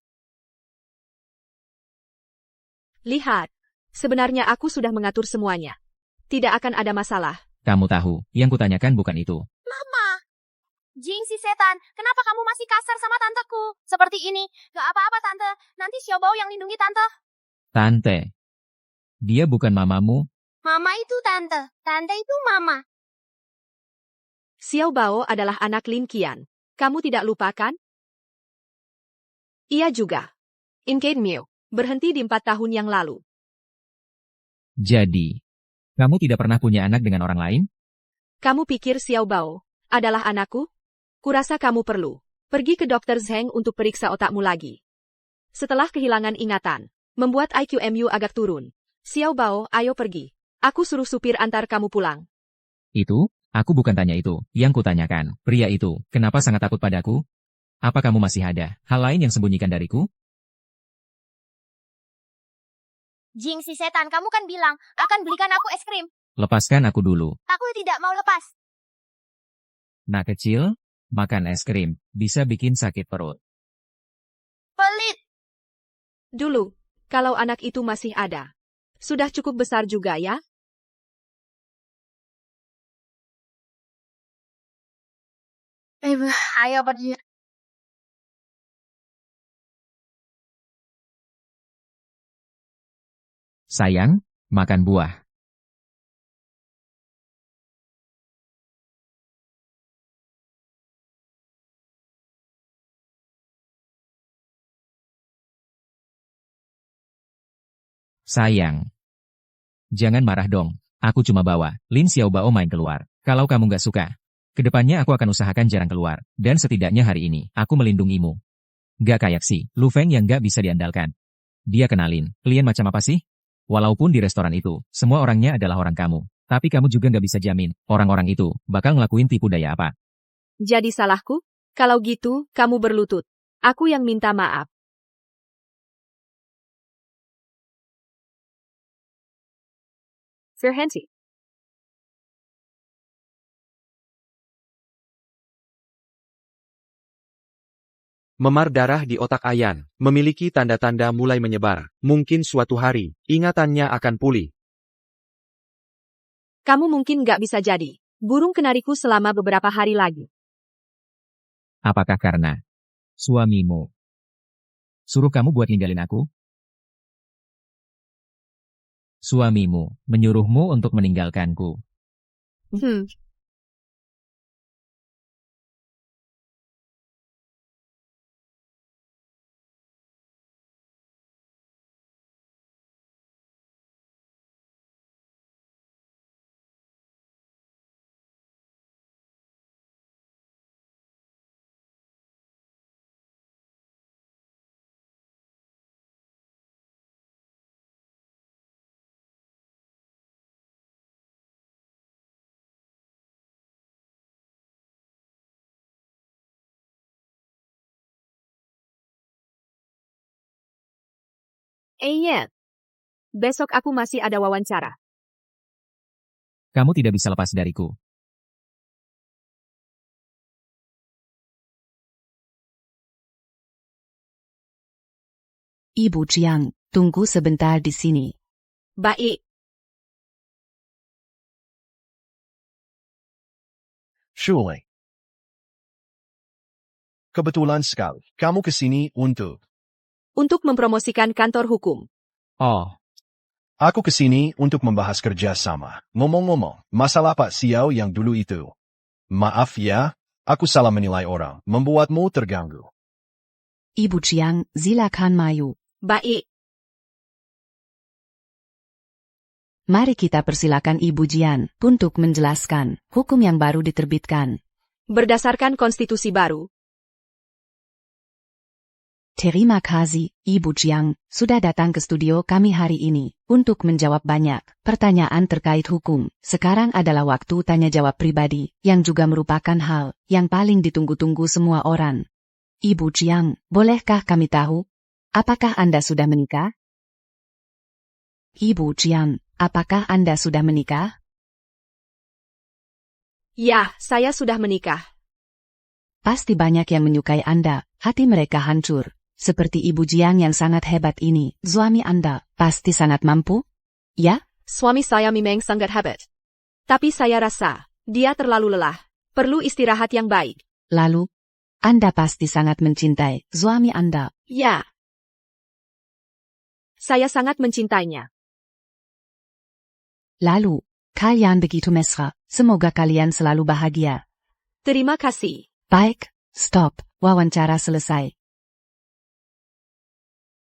Lihat. Sebenarnya aku sudah mengatur semuanya. Tidak akan ada masalah. Kamu tahu, yang kutanyakan bukan itu. Mama! Jing si setan, kenapa kamu masih kasar sama tanteku? Seperti ini, gak apa-apa tante, nanti Xiaobao yang lindungi tante. Tante. Dia bukan mamamu. Mama itu tante, tante itu mama. Xiao Bao adalah anak Lin Qian. Kamu tidak lupa kan? Ia juga. Incade Miu, berhenti di 4 tahun yang lalu. Jadi, kamu tidak pernah punya anak dengan orang lain? Kamu pikir Xiao Bao adalah anakku? Kurasa kamu perlu pergi ke Dr. Zheng untuk periksa otakmu lagi. Setelah kehilangan ingatan, membuat IQMU agak turun. Xiao Bao, ayo pergi. Aku suruh supir antar kamu pulang. Itu? Aku bukan tanya itu. Yang kutanyakan, pria itu, kenapa sangat takut padaku? Apa kamu masih ada hal lain yang sembunyikan dariku? Jing si setan, kamu kan bilang akan belikan aku es krim. Lepaskan aku dulu. Aku tidak mau lepas. Nak kecil, makan es krim, bisa bikin sakit perut. Pelit. Dulu, kalau anak itu masih ada. Sudah cukup besar juga ya? Ayo pergi. Sayang, makan buah. Sayang. Jangan marah dong. Aku cuma bawa Lin Xiaobao main keluar. Kalau kamu nggak suka, kedepannya aku akan usahakan jarang keluar. Dan setidaknya hari ini, aku melindungimu. Gak kayak si Lu Feng yang gak bisa diandalkan. Dia kenalin, kalian macam apa sih? Walaupun di restoran itu, semua orangnya adalah orang kamu. Tapi kamu juga nggak bisa jamin, orang-orang itu bakal ngelakuin tipu daya apa. Jadi salahku? Kalau gitu, kamu berlutut. Aku yang minta maaf. Verhenti. Memar darah di otak Ayan, memiliki tanda-tanda mulai menyebar. Mungkin suatu hari, ingatannya akan pulih. Kamu mungkin nggak bisa jadi burung kenariku selama beberapa hari lagi. Apakah karena suamimu suruh kamu buat ninggalin aku? Suamimu menyuruhmu untuk meninggalkanku. Iya. Besok aku masih ada wawancara. Kamu tidak bisa lepas dariku. Ibu Jiang, tunggu sebentar di sini. Baik. Shule. Kebetulan sekali, kamu kesini untuk... Untuk mempromosikan kantor hukum. Oh, Aku kesini untuk membahas kerjasama. Ngomong-ngomong, masalah Pak Xiao yang dulu itu. Maaf ya, aku salah menilai orang, membuatmu terganggu. Ibu Jiang, silakan maju. Baik. Mari kita persilakan Ibu Jian untuk menjelaskan hukum yang baru diterbitkan. Berdasarkan konstitusi baru, Terima kasih, Ibu Jiang, sudah datang ke studio kami hari ini untuk menjawab banyak pertanyaan terkait hukum. Sekarang adalah waktu tanya-jawab pribadi, yang juga merupakan hal yang paling ditunggu-tunggu semua orang. Ibu Jiang, bolehkah kami tahu, apakah Anda sudah menikah? Ibu Jiang, apakah Anda sudah menikah? ya, saya sudah menikah. Pasti banyak yang menyukai Anda, hati mereka hancur. Seperti Ibu Jiang yang sangat hebat ini, suami Anda pasti sangat mampu? Ya, Suami saya memang sangat hebat. Tapi saya rasa, dia terlalu lelah. Perlu istirahat yang baik. Lalu, Anda pasti sangat mencintai suami Anda. Ya. Saya sangat mencintainya. Lalu, kalian begitu mesra. Semoga kalian selalu bahagia. Terima kasih. Baik, stop. Wawancara selesai.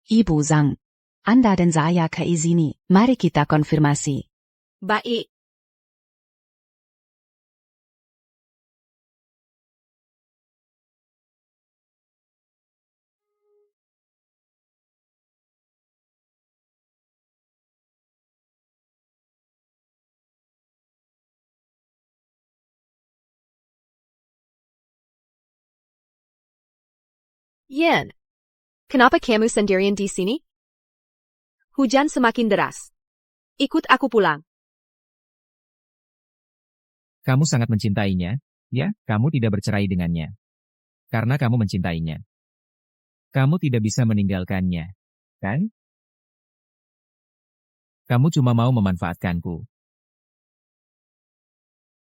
Ibu Zhang. Anda dan saya keizini. Mari kita konfirmasi. Baik. Yan. Kenapa kamu sendirian di sini? Hujan semakin deras. Ikut aku pulang. Kamu sangat mencintainya, ya? Kamu tidak bercerai dengannya. Karena kamu mencintainya. Kamu tidak bisa meninggalkannya, kan? Kamu cuma mau memanfaatkanku.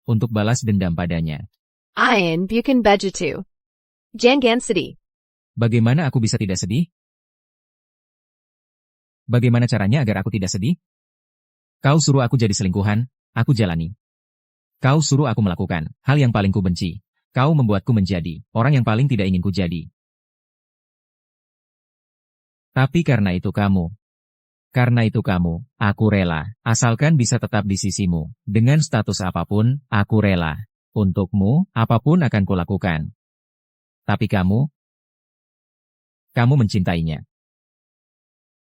Untuk balas dendam padanya. Ayan, bukan begitu. Jangan sedih. Bagaimana aku bisa tidak sedih? Bagaimana caranya agar aku tidak sedih? Kau suruh aku jadi selingkuhan, aku jalani. Kau suruh aku melakukan hal yang paling ku benci. Kau membuatku menjadi orang yang paling tidak ingin ku jadi. Tapi karena itu kamu, aku rela, asalkan bisa tetap di sisimu. Dengan status apapun, aku rela. Untukmu, apapun akan kulakukan. Tapi kamu mencintainya.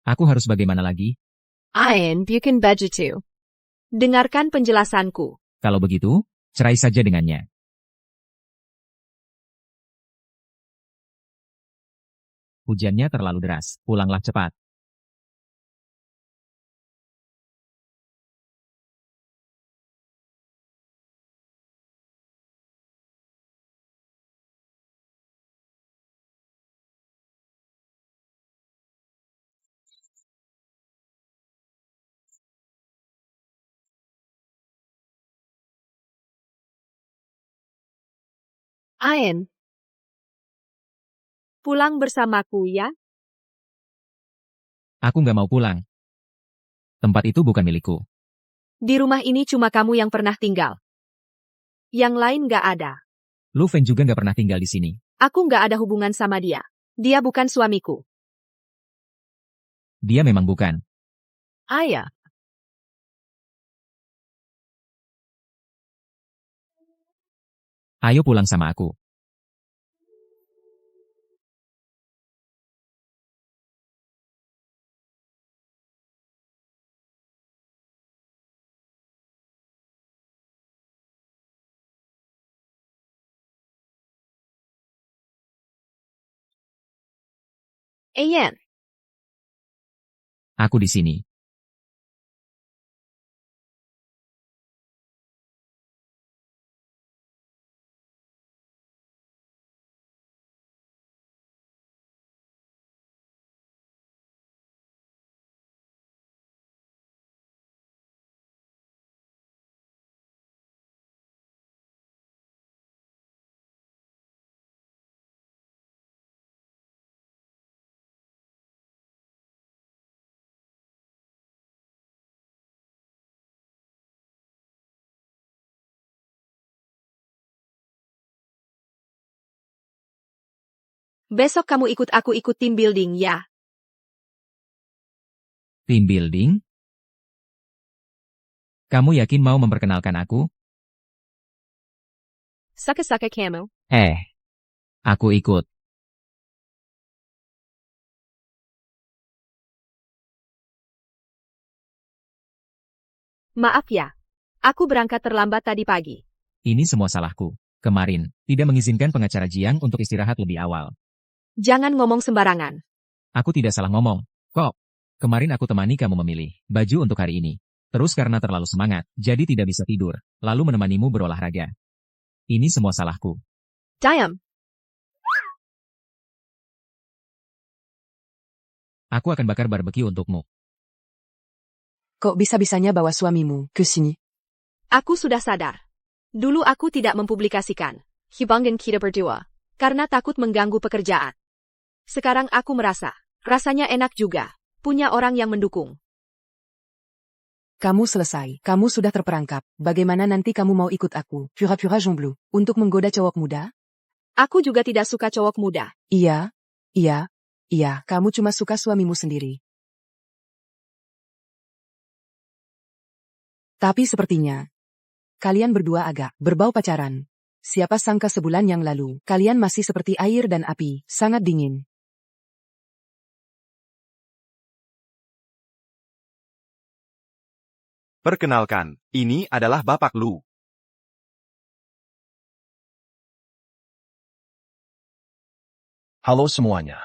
Aku harus bagaimana lagi? Ayan, bukan begitu. Dengarkan penjelasanku. Kalau begitu, cerai saja dengannya. Hujannya terlalu deras, pulanglah cepat. Ayan. Pulang bersamaku ya. Aku nggak mau pulang. Tempat itu bukan milikku. Di rumah ini cuma kamu yang pernah tinggal. Yang lain nggak ada. Lu Fen juga nggak pernah tinggal di sini. Aku nggak ada hubungan sama dia. Dia bukan suamiku. Dia memang bukan. Ayah. Ayo pulang sama aku. Ayan. Aku di sini. Besok kamu ikut aku ikut team building ya. Team building? Kamu yakin mau memperkenalkan aku? Saka-saka kamu. Aku ikut. Maaf ya. Aku berangkat terlambat tadi pagi. Ini semua salahku. Kemarin, tidak mengizinkan pengacara Jiang untuk istirahat lebih awal. Jangan ngomong sembarangan. Aku tidak salah ngomong. Kok? Kemarin aku temani kamu memilih baju untuk hari ini. Terus karena terlalu semangat, jadi tidak bisa tidur. Lalu menemanimu berolahraga. Ini semua salahku. Diam. Aku akan bakar barbeque untukmu. Kok bisa-bisanya bawa suamimu ke sini? Aku sudah sadar. Dulu aku tidak mempublikasikan hubungan kita berdua karena takut mengganggu pekerjaan. Sekarang aku merasa, rasanya enak juga, punya orang yang mendukung. Kamu selesai. Kamu sudah terperangkap. Bagaimana nanti kamu mau ikut aku, pura-pura jomblo, untuk menggoda cowok muda? Aku juga tidak suka cowok muda. Iya, kamu cuma suka suamimu sendiri. Tapi sepertinya, kalian berdua agak berbau pacaran. Siapa sangka sebulan yang lalu, kalian masih seperti air dan api, sangat dingin. Perkenalkan, ini adalah Bapak Lu. Halo semuanya.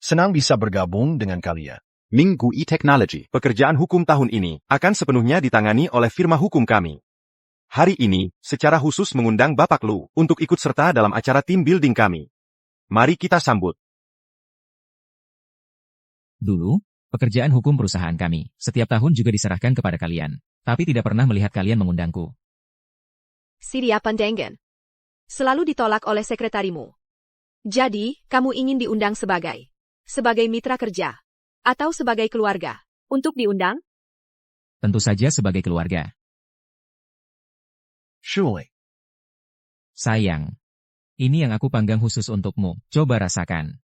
Senang bisa bergabung dengan kalian. Minggu e-Technology. Pekerjaan hukum tahun ini akan sepenuhnya ditangani oleh firma hukum kami. Hari ini, secara khusus mengundang Bapak Lu untuk ikut serta dalam acara team building kami. Mari kita sambut. Dulu, pekerjaan hukum perusahaan kami, setiap tahun juga diserahkan kepada kalian. Tapi tidak pernah melihat kalian mengundangku. Siria Pandangan. Selalu ditolak oleh sekretarimu. Jadi, kamu ingin diundang sebagai mitra kerja, atau sebagai keluarga, untuk diundang? Tentu saja sebagai keluarga. Surely. Sayang. Ini yang aku panggang khusus untukmu, coba rasakan.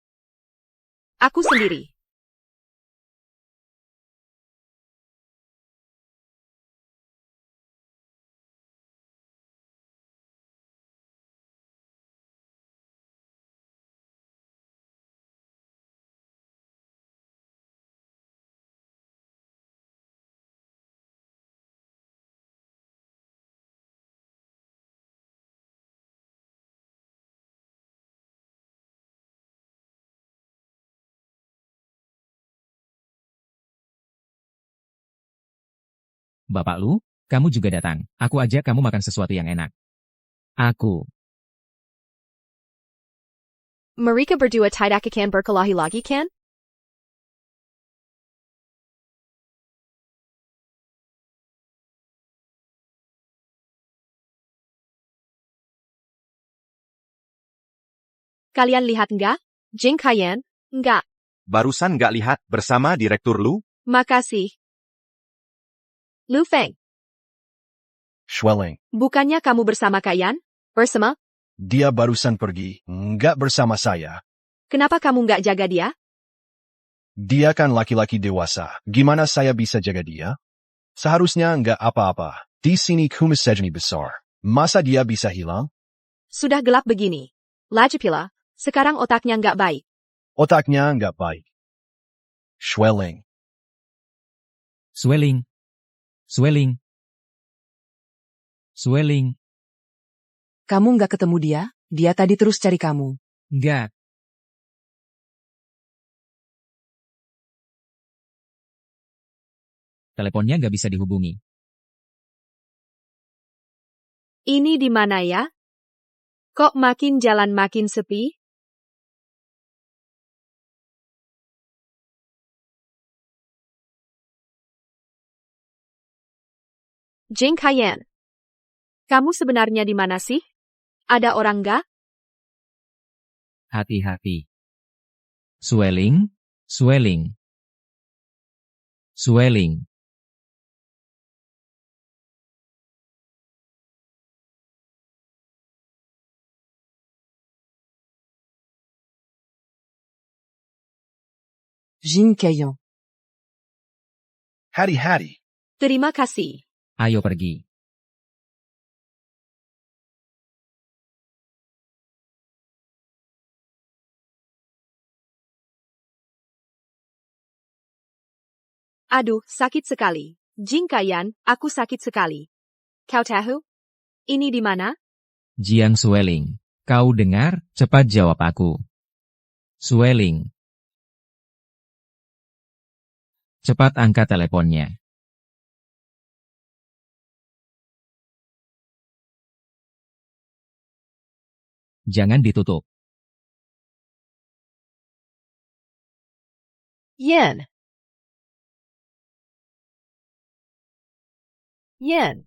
Aku sendiri. Bapak Lu, kamu juga datang. Aku ajak kamu makan sesuatu yang enak. Aku. Mereka berdua tidak akan berkelahi lagi kan? Kalian lihat enggak? Jing Kaiyan? Enggak. Barusan nggak lihat bersama Direktur Lu? Makasih. Lu Feng, Schwelling. bukannya kamu bersama Kaiyan? Bersama? Dia barusan pergi, nggak bersama saya. Kenapa kamu nggak jaga dia? Dia kan laki-laki dewasa. Gimana saya bisa jaga dia? Seharusnya nggak apa-apa. Di sini kumis sejeni besar. Masa dia bisa hilang? Sudah gelap begini. Lagipula, sekarang otaknya nggak baik. Otaknya nggak baik. Schwelling. Swelling. Swelling. Swelling. Kamu nggak ketemu dia? Dia tadi terus cari kamu. Enggak. Teleponnya nggak bisa dihubungi. Ini di mana ya? Kok makin jalan makin sepi? Jing Kaiyan, kamu sebenarnya di mana sih? Ada orang nggak? Hati-hati. Swelling. Swelling. Swelling. Jin Kaiyan. Hati-hati. Terima kasih. Ayo pergi. Aduh, sakit sekali. Jing Kaiyan, aku sakit sekali. Kau tahu? Ini di mana? Jiang Swelling. Kau dengar? Cepat jawab aku. Swelling. Cepat angkat teleponnya. Jangan ditutup. Yen. Yan.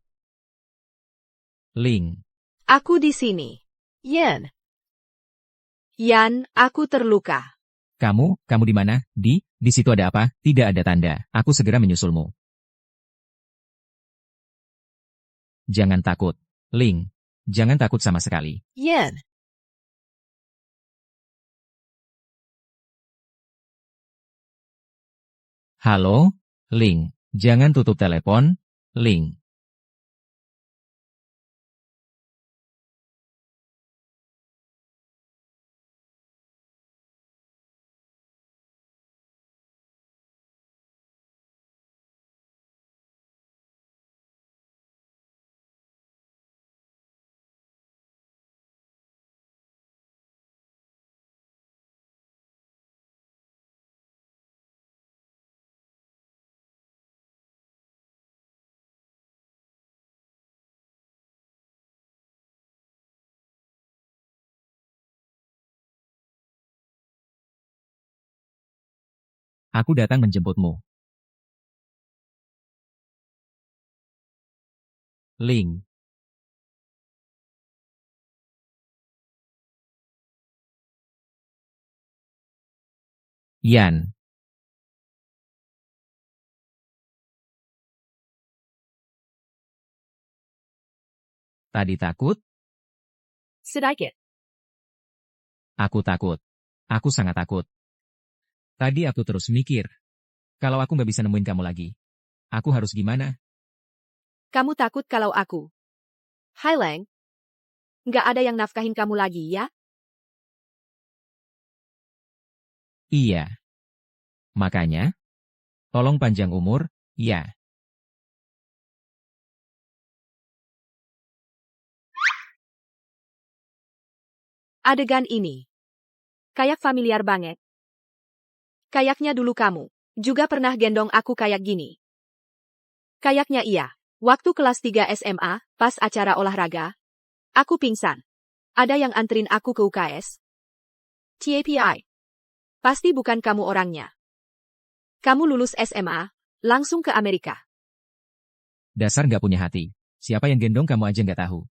Ling. Aku di sini. Yan. Yan, aku terluka. Kamu di mana? Di situ ada apa? Tidak ada tanda. Aku segera menyusulmu. Jangan takut. Ling. Jangan takut sama sekali. Yan. Halo, Ling. Jangan tutup telepon, Ling. Aku datang menjemputmu. Ling. Yan. Tadi takut? Sedikit. Aku takut. Aku sangat takut. Tadi aku terus mikir. Kalau aku nggak bisa nemuin kamu lagi, aku harus gimana? Kamu takut kalau aku. Hai Leng. Nggak ada yang nafkahin kamu lagi, ya? Iya. Makanya, tolong panjang umur, ya. Adegan ini. Kayak familiar banget. Kayaknya dulu kamu juga pernah gendong aku kayak gini. Kayaknya iya. Waktu kelas 3 SMA, pas acara olahraga, aku pingsan. Ada yang anterin aku ke UKS. TAPI. Pasti bukan kamu orangnya. Kamu lulus SMA, langsung ke Amerika. Dasar nggak punya hati. Siapa yang gendong kamu aja nggak tahu.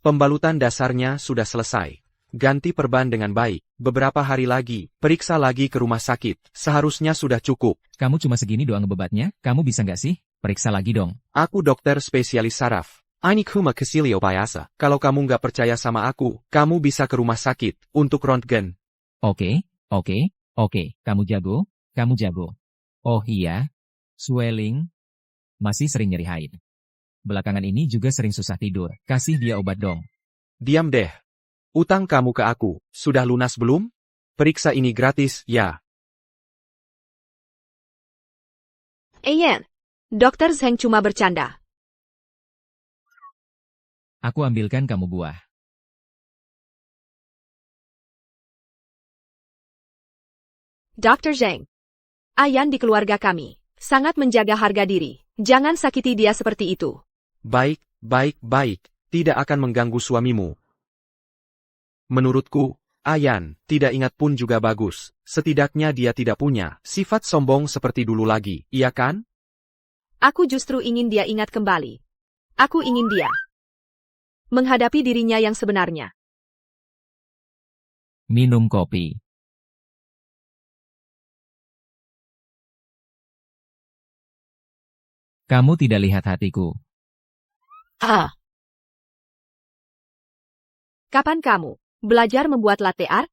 Pembalutan dasarnya sudah selesai. Ganti perban dengan baik. Beberapa hari lagi, periksa lagi ke rumah sakit. Seharusnya sudah cukup. Kamu cuma segini doang ngebebatnya? Kamu bisa nggak sih? Periksa lagi dong. Aku dokter spesialis saraf. Ini kuma kesilio biasa. Kalau kamu nggak percaya sama aku, kamu bisa ke rumah sakit untuk röntgen. Oke. Kamu jago? Kamu jago. Oh iya. Swelling. Masih sering nyeri haid. Belakangan ini juga sering susah tidur. Kasih dia obat dong. Diam deh. Utang kamu ke aku, sudah lunas belum? Periksa ini gratis, ya. Yan. Dokter Zheng cuma bercanda. Aku ambilkan kamu buah. Dr. Zheng. Ayan di keluarga kami. Sangat menjaga harga diri. Jangan sakiti dia seperti itu. Baik. Tidak akan mengganggu suamimu. Menurutku, Ayan, tidak ingat pun juga bagus. Setidaknya dia tidak punya sifat sombong seperti dulu lagi, iya kan? Aku justru ingin dia ingat kembali. Aku ingin dia menghadapi dirinya yang sebenarnya. Minum kopi. Kamu tidak lihat hatiku. Kapan kamu belajar membuat latte art?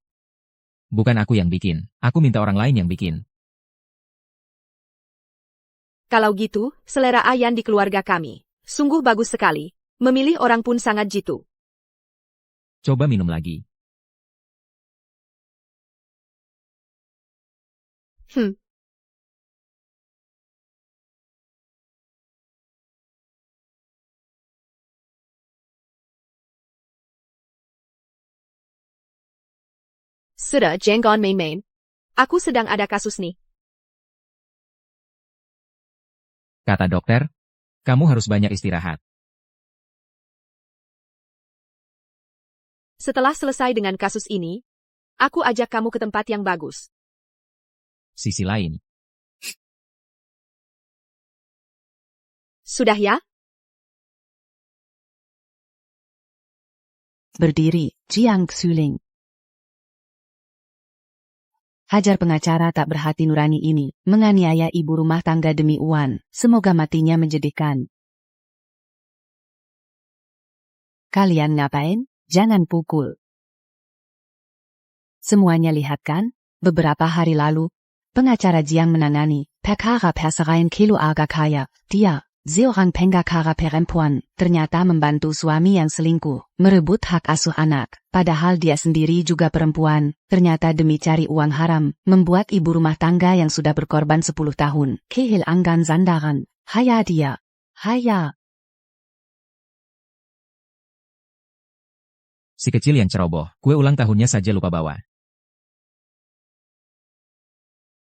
Bukan aku yang bikin. Aku minta orang lain yang bikin. Kalau gitu, selera Ayan di keluarga kami. Sungguh bagus sekali. Memilih orang pun sangat jitu. Coba minum lagi. Sudah, jangan main-main. Aku sedang ada kasus nih. Kata dokter, kamu harus banyak istirahat. Setelah selesai dengan kasus ini, Aku ajak kamu ke tempat yang bagus. Sisi lain. Sudah ya? Berdiri, Jiang Xuling. Hajar pengacara tak berhati nurani ini, menganiaya ibu rumah tangga demi uang, semoga matinya menjadikan. Kalian ngapain? Jangan pukul. Semuanya lihat kan? Beberapa hari lalu, pengacara Jiang menangani perkara perceraian keluarga kaya. Dia, seorang pengacara perempuan, ternyata membantu suami yang selingkuh, merebut hak asuh anak, padahal dia sendiri juga perempuan, ternyata demi cari uang haram, membuat ibu rumah tangga yang sudah berkorban 10 tahun, kehilangan sandaran. Haya dia. Haya. Si kecil yang ceroboh, kue ulang tahunnya saja lupa bawa.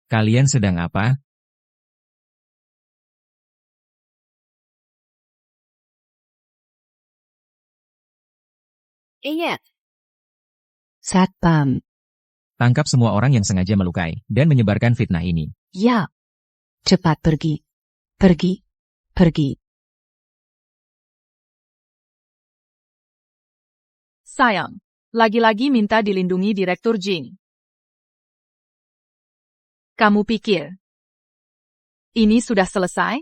Kalian sedang apa? Ingat. Satpam. Tangkap semua orang yang sengaja melukai dan menyebarkan fitnah ini. Ya. Cepat pergi. Pergi. Pergi. Sayang. Lagi-lagi minta dilindungi Direktur Jing. Kamu pikir ini sudah selesai?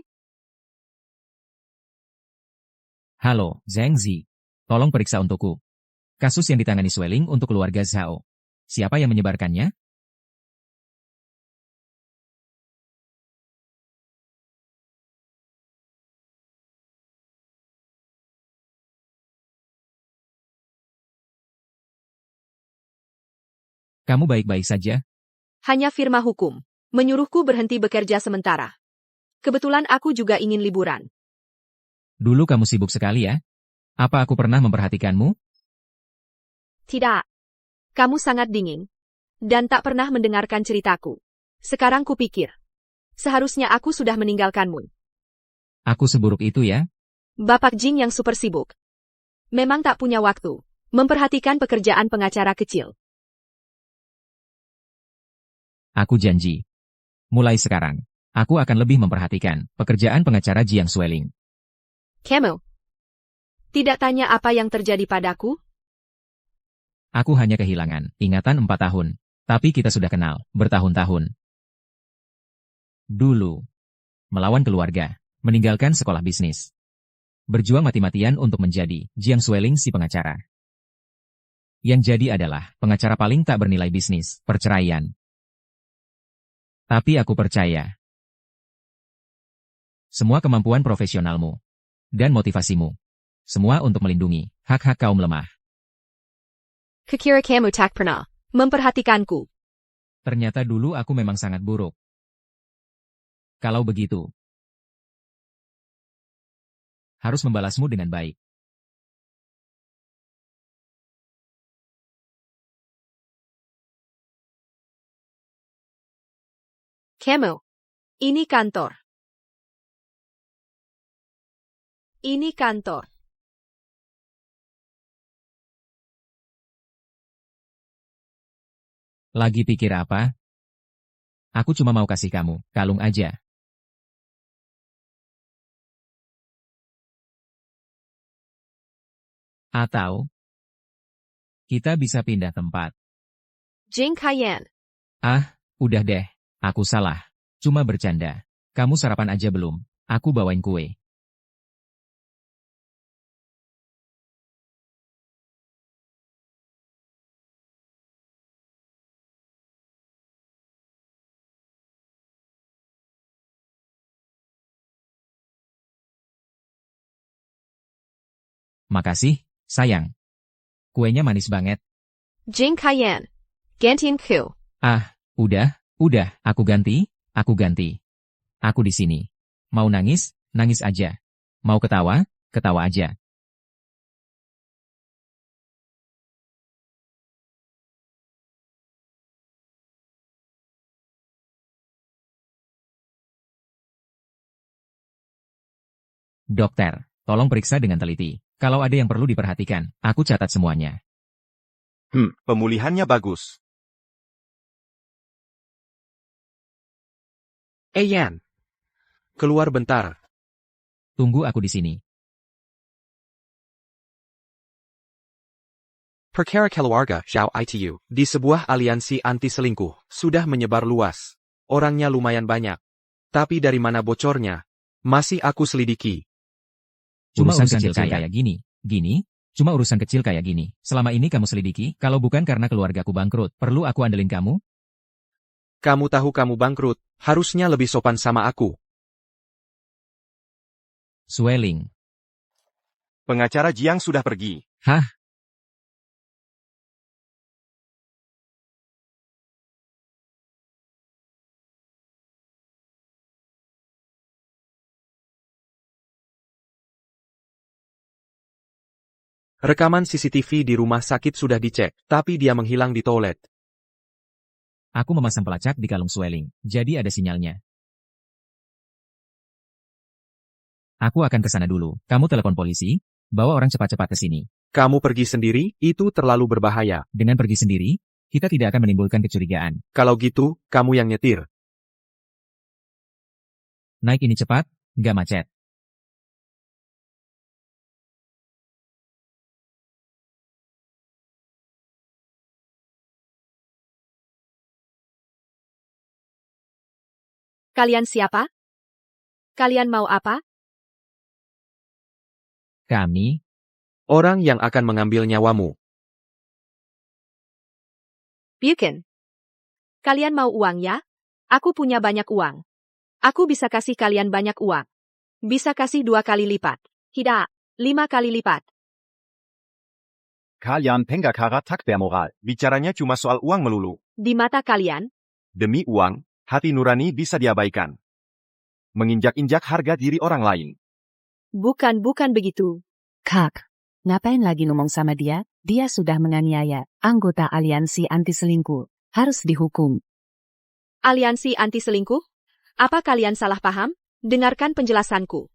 Halo, Zhang Zi. Tolong periksa untukku. Kasus yang ditangani Sweling untuk keluarga Zhao. Siapa yang menyebarkannya? Kamu baik-baik saja? Hanya firma hukum. Menyuruhku berhenti bekerja sementara. Kebetulan aku juga ingin liburan. Dulu kamu sibuk sekali ya? Apa aku pernah memperhatikanmu? Tidak. Kamu sangat dingin. Dan tak pernah mendengarkan ceritaku. Sekarang kupikir. Seharusnya aku sudah meninggalkanmu. Aku seburuk itu ya? Bapak Jing yang super sibuk. Memang tak punya waktu. Memperhatikan pekerjaan pengacara kecil. Aku janji. Mulai sekarang, aku akan lebih memperhatikan pekerjaan pengacara Jiang Sweling. Kamu. Tidak tanya apa yang terjadi padaku? Aku hanya kehilangan ingatan 4 tahun. Tapi kita sudah kenal bertahun-tahun. Dulu. Melawan keluarga. Meninggalkan sekolah bisnis. Berjuang mati-matian untuk menjadi Jiang Sweling si pengacara. Yang jadi adalah pengacara paling tak bernilai bisnis, perceraian. Tapi aku percaya. Semua kemampuan profesionalmu. Dan motivasimu. Semua untuk melindungi hak-hak kaum lemah. Kukira kamu tak pernah memperhatikanku. Ternyata dulu aku memang sangat buruk. Kalau begitu, harus membalasmu dengan baik. Kamu. Ini kantor. Ini kantor. Lagi pikir apa? Aku cuma mau kasih kamu kalung aja. Atau kita bisa pindah tempat. Jing Kaiyan. Ah, udah deh. Aku salah. Cuma bercanda. Kamu sarapan aja belum? Aku bawain kue. Makasih, sayang. Kuenya manis banget. Jing Kaiyan. Gantian ku. Ah, udah, aku ganti. Aku di sini. Mau nangis, nangis aja. Mau ketawa, ketawa aja. Dokter, tolong periksa dengan teliti. Kalau ada yang perlu diperhatikan, aku catat semuanya. Pemulihannya bagus. Ayan. Keluar bentar. Tunggu aku di sini. Perkara keluarga Xiao ITU di sebuah aliansi anti-selingkuh sudah menyebar luas. Orangnya lumayan banyak. Tapi dari mana bocornya? Masih aku selidiki. Cuma Urusan urusan kecil kecil kayak gini. Cuma urusan kecil kayak gini. Selama ini kamu selidiki, kalau bukan karena keluargaku bangkrut, perlu aku andelin kamu? Kamu tahu kamu bangkrut, harusnya lebih sopan sama aku. Sueling. Pengacara Jiang sudah pergi. Hah? Rekaman CCTV di rumah sakit sudah dicek, tapi dia menghilang di toilet. Aku memasang pelacak di kalung Sueling, jadi ada sinyalnya. Aku akan ke sana dulu. Kamu telepon polisi, bawa orang cepat-cepat ke sini. Kamu pergi sendiri, itu terlalu berbahaya. Dengan pergi sendiri, kita tidak akan menimbulkan kecurigaan. Kalau gitu, kamu yang nyetir. Naik ini cepat, nggak macet. Kalian siapa? Kalian mau apa? Kami, Orang yang akan mengambil nyawamu. Bukan. Kalian mau uang ya? Aku punya banyak uang. Aku bisa kasih kalian banyak uang. Bisa kasih 2 kali lipat. Tidak, 5 kali lipat. Kalian penggakara tak bermoral. Bicaranya cuma soal uang melulu. Di mata kalian, Demi uang, hati nurani bisa diabaikan. Menginjak-injak harga diri orang lain. bukan begitu. Kak, ngapain lagi ngomong sama dia? Dia sudah menganiaya anggota aliansi anti selingkuh. Harus dihukum. Aliansi anti selingkuh? Apa kalian salah paham? Dengarkan penjelasanku.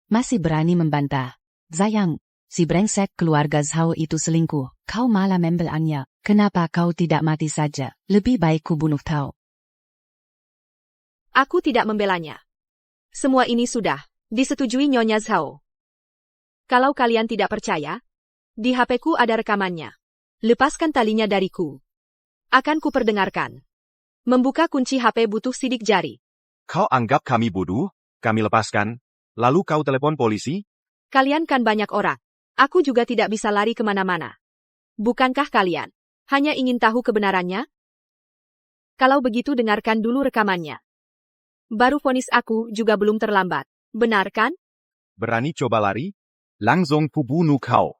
Masih berani membantah. Zayang, si brengsek keluarga Zhao itu selingkuh. Kau malah membelannya. Kenapa kau tidak mati saja? Lebih baik ku bunuh kau. Aku tidak membelanya. Semua ini sudah disetujui Nyonya Zhao. Kalau kalian tidak percaya, di HP-ku ada rekamannya. Lepaskan talinya dariku. Akan ku perdengarkan. Membuka kunci HP butuh sidik jari. Kau anggap kami bodoh? Kami lepaskan. Lalu kau telepon polisi? Kalian kan banyak orang. Aku juga tidak bisa lari kemana-mana. Bukankah kalian hanya ingin tahu kebenarannya? Kalau begitu dengarkan dulu rekamannya. Baru vonis aku juga belum terlambat. Benar kan? Berani coba lari? Langsung ku bunuh kau.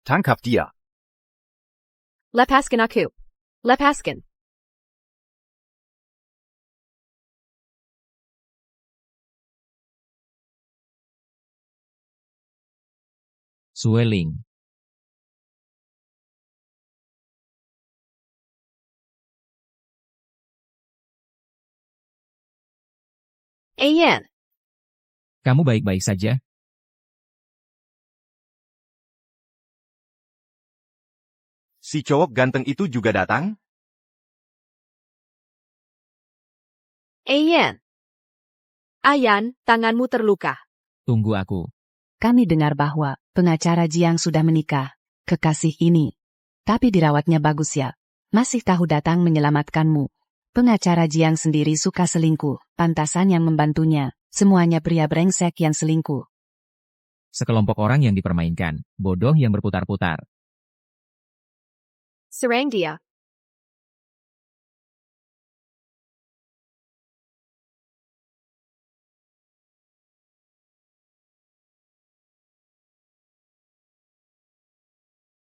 Tangkap dia. Lepaskan aku. Lepaskan. Sueling. Ayan. Kamu baik-baik saja? Si cowok ganteng itu juga datang? Ayan. Ayan, tanganmu terluka. Tunggu aku. Kami dengar bahwa pengacara Jiang sudah menikah. Kekasih ini. Tapi dirawatnya bagus ya. Masih tahu datang menyelamatkanmu. Pengacara Jiang sendiri suka selingkuh. Pantasan yang membantunya. Semuanya pria brengsek yang selingkuh. Sekelompok orang yang dipermainkan. Bodoh yang berputar-putar. Serang dia.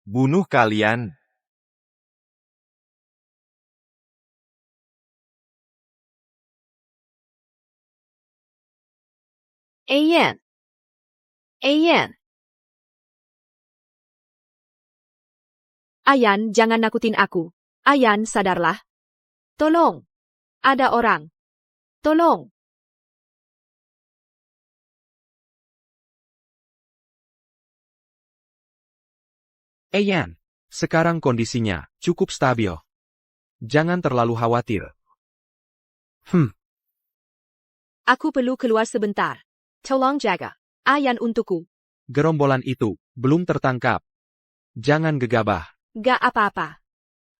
Bunuh kalian. Ayan. Ayan. Ayan, jangan nakutin aku. Ayan, sadarlah. Tolong. Ada orang. Tolong. Ayan, sekarang kondisinya cukup stabil. Jangan terlalu khawatir. Aku perlu keluar sebentar. Tolong jaga Ayan untukku. Gerombolan itu belum tertangkap. Jangan gegabah. Gak apa-apa.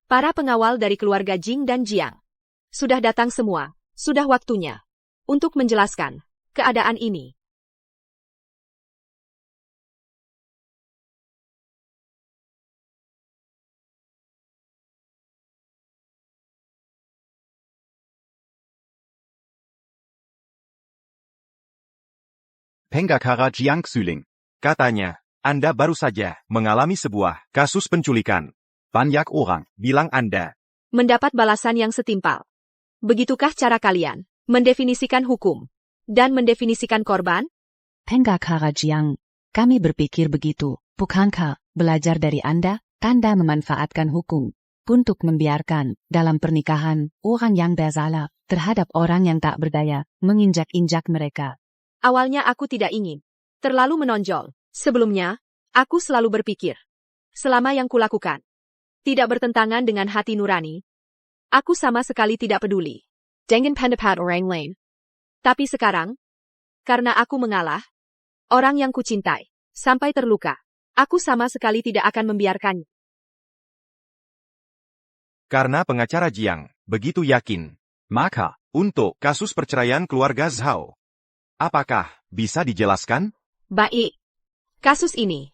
Para pengawal dari keluarga Jing dan Jiang sudah datang semua. Sudah waktunya untuk menjelaskan keadaan ini. Penggakara Jiang Xuling. Katanya, Anda baru saja mengalami sebuah kasus penculikan. Banyak orang bilang Anda Mendapat balasan yang setimpal. Begitukah cara kalian mendefinisikan hukum dan mendefinisikan korban? Penggakara Jiang, kami berpikir begitu, bukankah belajar dari Anda, tanda memanfaatkan hukum untuk membiarkan dalam pernikahan orang yang bersalah terhadap orang yang tak berdaya menginjak-injak mereka. Awalnya aku tidak ingin terlalu menonjol. Sebelumnya, aku selalu berpikir, selama yang kulakukan tidak bertentangan dengan hati nurani, aku sama sekali tidak peduli dengan pendapat orang lain. Tapi sekarang, karena aku mengalah, orang yang kucintai sampai terluka, aku sama sekali tidak akan membiarkannya. karena pengacara Jiang begitu yakin. Maka, untuk kasus perceraian keluarga Zhao, apakah bisa dijelaskan? Baik. Kasus ini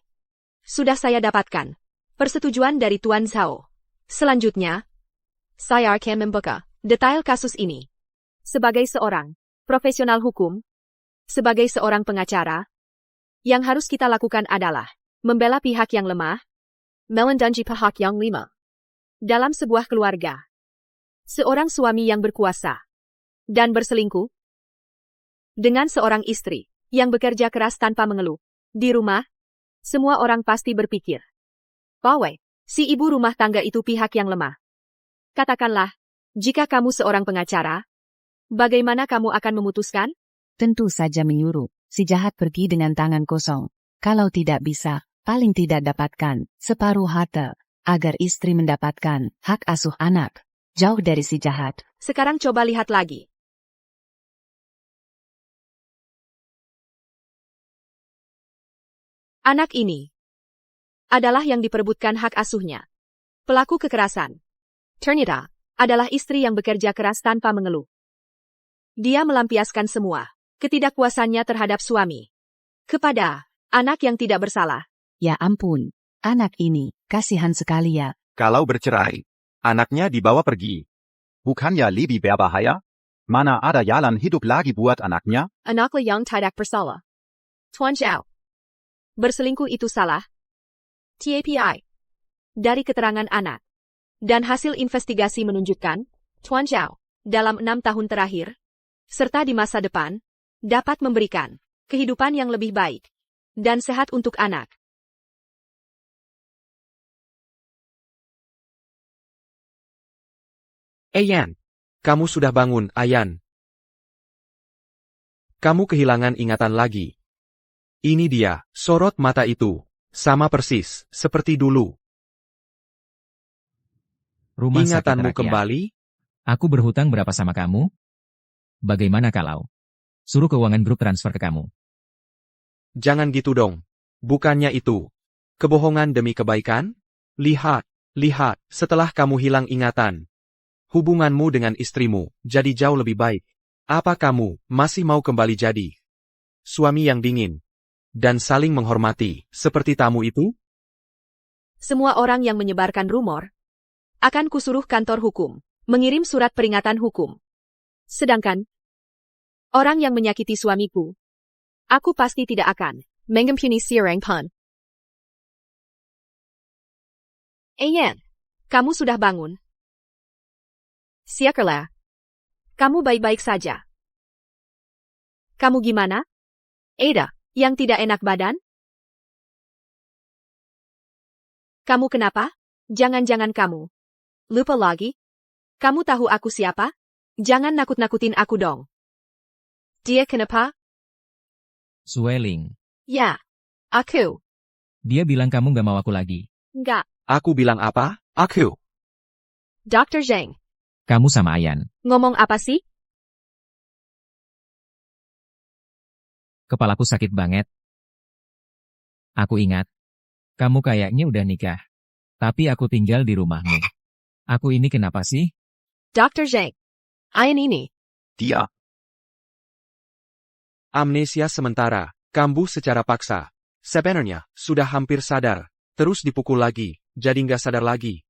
sudah saya dapatkan persetujuan dari Tuan Zhao. Selanjutnya, saya akan membuka detail kasus ini. Sebagai seorang profesional hukum, sebagai seorang pengacara, yang harus kita lakukan adalah membela pihak yang lemah, melindungi pihak yang lemah. Dalam sebuah keluarga, seorang suami yang berkuasa dan berselingkuh dengan seorang istri yang bekerja keras tanpa mengeluh. Di rumah, semua orang pasti berpikir bahwa si ibu rumah tangga itu pihak yang lemah. Katakanlah, jika kamu seorang pengacara, bagaimana kamu akan memutuskan? Tentu saja menyuruh si jahat pergi dengan tangan kosong. Kalau tidak bisa, paling tidak dapatkan separuh harta, agar istri mendapatkan hak asuh anak. Jauh dari si jahat. Sekarang coba lihat lagi. Anak ini adalah yang diperebutkan hak asuhnya. Pelaku kekerasan, ternyata, adalah istri yang bekerja keras tanpa mengeluh. Dia melampiaskan semua ketidakpuasannya terhadap suami kepada anak yang tidak bersalah. Ya ampun, anak ini, kasihan sekali ya. Kalau bercerai, anaknya dibawa pergi. Bukannya lebih berbahaya? Mana ada jalan hidup lagi buat anaknya? Anaklah yang tidak bersalah. Tuan Zhao, berselingkuh itu salah? TAPI. Dari keterangan anak dan hasil investigasi menunjukkan, Tuan Zhao, dalam 6 tahun terakhir, serta di masa depan, dapat memberikan kehidupan yang lebih baik dan sehat untuk anak. Ayan, kamu sudah bangun, Ayan. Kamu kehilangan ingatan lagi. Ini dia, sorot mata itu. Sama persis, seperti dulu. Rumah sakit Ingatanmu rakyat. kembali? Aku berhutang berapa sama kamu? Bagaimana kalau suruh keuangan grup transfer ke kamu? Jangan gitu dong. Bukannya itu kebohongan demi kebaikan? Lihat, setelah kamu hilang ingatan, hubunganmu dengan istrimu jadi jauh lebih baik. Apa kamu masih mau kembali jadi suami yang dingin dan saling menghormati seperti tamu itu? Semua orang yang menyebarkan rumor akan kusuruh kantor hukum mengirim surat peringatan hukum. Sedangkan orang yang menyakiti suamiku, aku pasti tidak akan mengampuni si orang pun. Ayan, kamu sudah bangun. Syukurlah. Kamu baik-baik saja. Kamu gimana? Ada yang tidak enak badan? Kamu kenapa? Jangan-jangan kamu lupa lagi? Kamu tahu aku siapa? Jangan nakut-nakutin aku dong. Dia kenapa? Swelling. Ya, aku. Dia bilang kamu gak mau aku lagi. Enggak. Aku bilang apa? Aku. Dr. Zhang, Kamu sama Ayan. ngomong apa sih? Kepalaku sakit banget. Aku ingat. Kamu kayaknya udah nikah. Tapi aku tinggal di rumahmu. Aku ini kenapa sih? Dr. Zhang, Ayan ini. Dia. Amnesia sementara, kambuh secara paksa. Sebenarnya, sudah hampir sadar. Terus dipukul lagi, jadi nggak sadar lagi.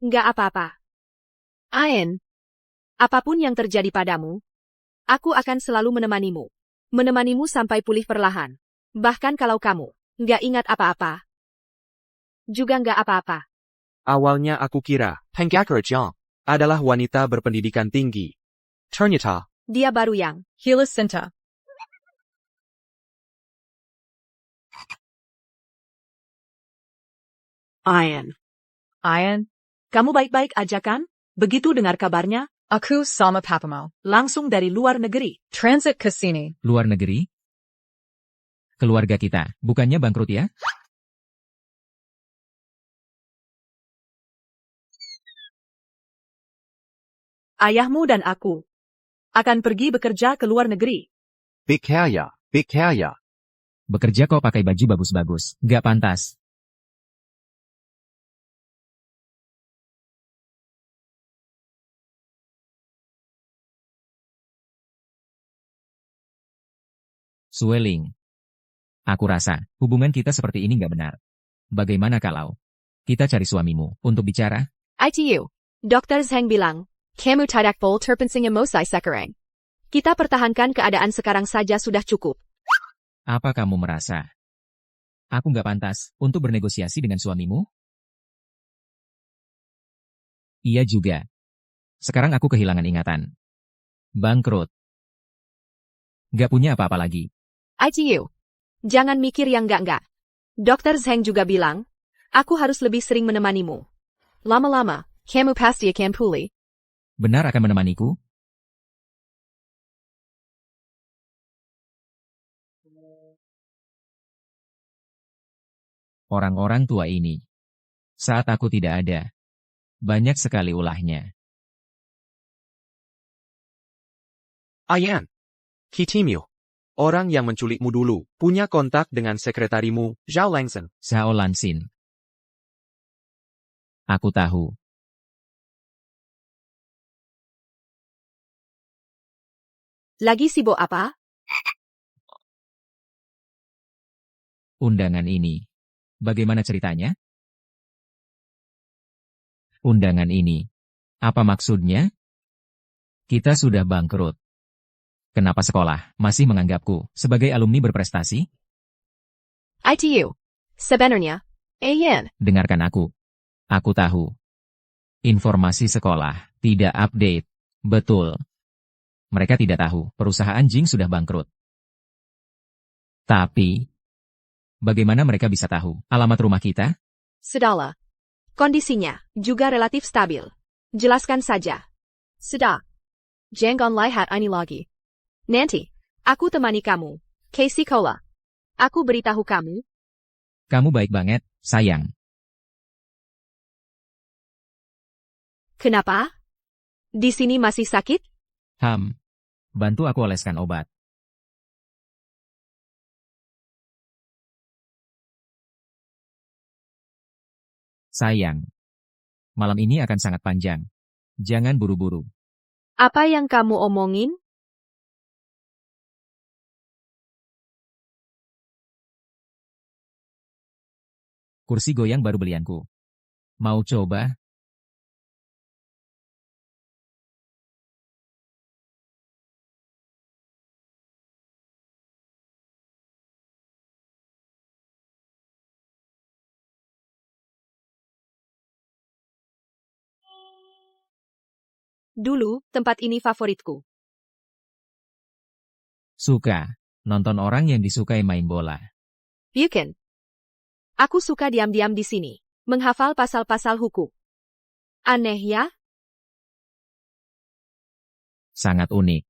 Enggak apa-apa. Ayan, apapun yang terjadi padamu, aku akan selalu menemanimu. Menemanimu sampai pulih perlahan. Bahkan kalau kamu nggak ingat apa-apa, juga nggak apa-apa. Awalnya aku kira, Peng Jiang adalah wanita berpendidikan tinggi. Ternyata, Dia baru yang Helicinta. Ayan, kamu baik-baik aja kan? Begitu dengar kabarnya, Aku sama papamu. langsung dari luar negeri. Transit ke sini. Luar negeri? Keluarga kita, bukannya bangkrut ya? Ayahmu dan aku akan pergi bekerja ke luar negeri. Bekerja. Bekerja kok pakai baju bagus-bagus. Nggak pantas. Swelling. Aku rasa, hubungan kita seperti ini nggak benar. Bagaimana kalau kita cari suamimu untuk bicara? ITU. Dr. Zhang bilang, kamu tidak boleh terpenting emosi sekarang. Kita pertahankan keadaan sekarang saja sudah cukup. Apa kamu merasa aku nggak pantas untuk bernegosiasi dengan suamimu? Iya juga. Sekarang aku kehilangan ingatan. Bangkrut. Nggak punya apa-apa lagi. ITU. Jangan mikir yang enggak-enggak. Dr. Zhang juga bilang, aku harus lebih sering menemanimu. Lama-lama, kamu pasti akan pulih. Benar akan menemaniku? Orang-orang tua ini. Saat aku tidak ada. Banyak sekali ulahnya. Ayan. Kitimiu. Orang yang menculikmu dulu, punya kontak dengan sekretarimu, Zhao Langzhen. Zhao Lansin. Aku tahu. Lagi sibuk apa? Undangan ini. Bagaimana ceritanya? Undangan ini. Apa maksudnya? Kita sudah bangkrut. Kenapa sekolah masih menganggapku sebagai alumni berprestasi? ITU. Sebenarnya, Ayan. Dengarkan aku. Aku tahu. Informasi sekolah tidak update. Betul. Mereka tidak tahu perusahaan Jing sudah bangkrut. Tapi, bagaimana mereka bisa tahu alamat rumah kita? Sudahlah. Kondisinya juga relatif stabil. Jelaskan saja. Sudah. Jangan lihat ini lagi. Nanti, aku temani kamu. Casey Cola. Aku beritahu kamu. Kamu baik banget, sayang. Kenapa? Di sini masih sakit? Bantu aku oleskan obat. Sayang. Malam ini akan sangat panjang. Jangan buru-buru. Apa yang kamu omongin? Kursi goyang baru belianku. Mau coba? Dulu, tempat ini favoritku. Suka. Nonton orang yang disukai main bola. Bukan. Aku suka diam-diam di sini. Menghafal pasal-pasal hukum. Aneh ya? Sangat unik.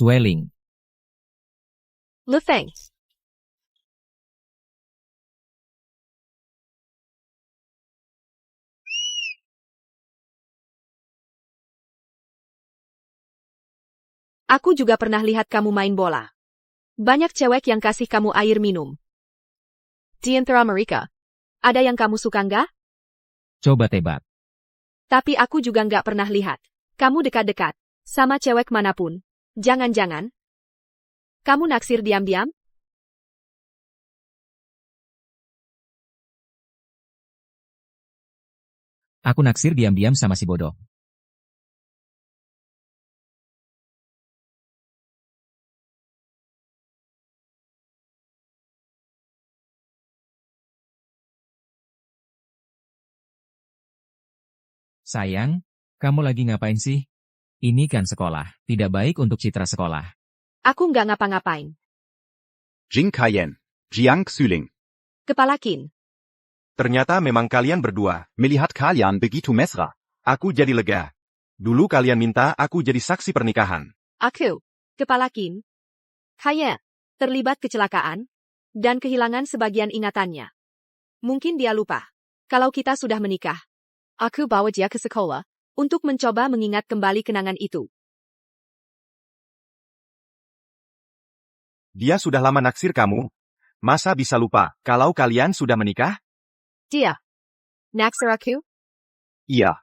Swelling. Lu Feng. Aku juga pernah lihat kamu main bola. Banyak cewek yang kasih kamu air minum. Di antara mereka, ada yang kamu suka nggak? Coba tebak. Tapi aku juga nggak pernah lihat kamu dekat-dekat sama cewek manapun. Jangan-jangan kamu naksir diam-diam? Aku naksir diam-diam sama si bodoh. Sayang, kamu lagi ngapain sih? Ini kan sekolah, tidak baik untuk citra sekolah. Aku nggak ngapa-ngapain. Jing Kayen, Jiang Xuling. Kepala Kin. Ternyata memang kalian berdua. Melihat kalian begitu mesra. Aku jadi lega. Dulu kalian minta aku jadi saksi pernikahan. Aku, Kepala Kin, kayak terlibat kecelakaan dan kehilangan sebagian ingatannya. Mungkin dia lupa kalau kita sudah menikah. Aku bawa dia ke sekolah untuk mencoba mengingat kembali kenangan itu. Dia sudah lama naksir kamu. Masa bisa lupa kalau kalian sudah menikah? Dia naksir aku? Iya.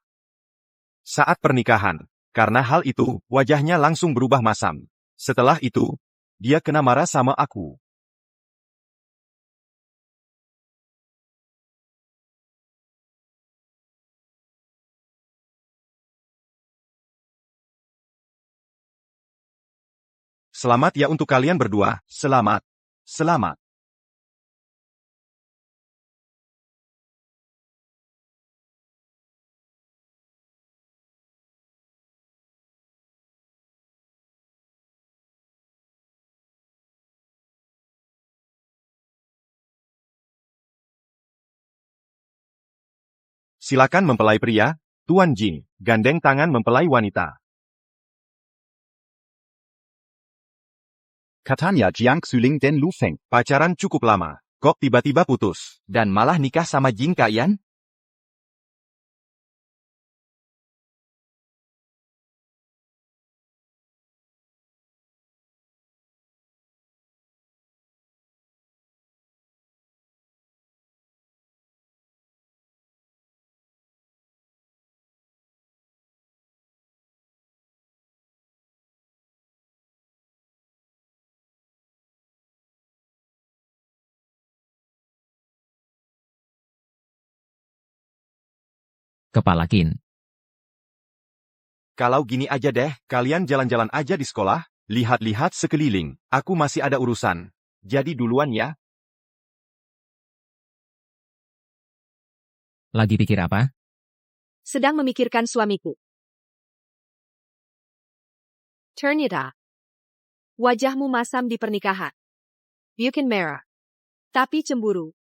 Saat pernikahan. Karena hal itu, wajahnya langsung berubah masam. Setelah itu, dia kena marah sama aku. Selamat ya untuk kalian berdua. Selamat. Selamat. Silakan mempelai pria, Tuan Jing, gandeng tangan mempelai wanita. Katanya Jiang Xuling dan Lu Feng. Pacaran cukup lama, kok tiba-tiba putus, dan malah nikah sama Jing Kayan? Kepala Kin. Kalau gini aja deh, kalian jalan-jalan aja di sekolah, lihat-lihat sekeliling, aku masih ada urusan. Jadi duluan ya. Lagi pikir apa? Sedang memikirkan suamiku. Ternyata, wajahmu masam di pernikahan. Bukan merah, tapi cemburu.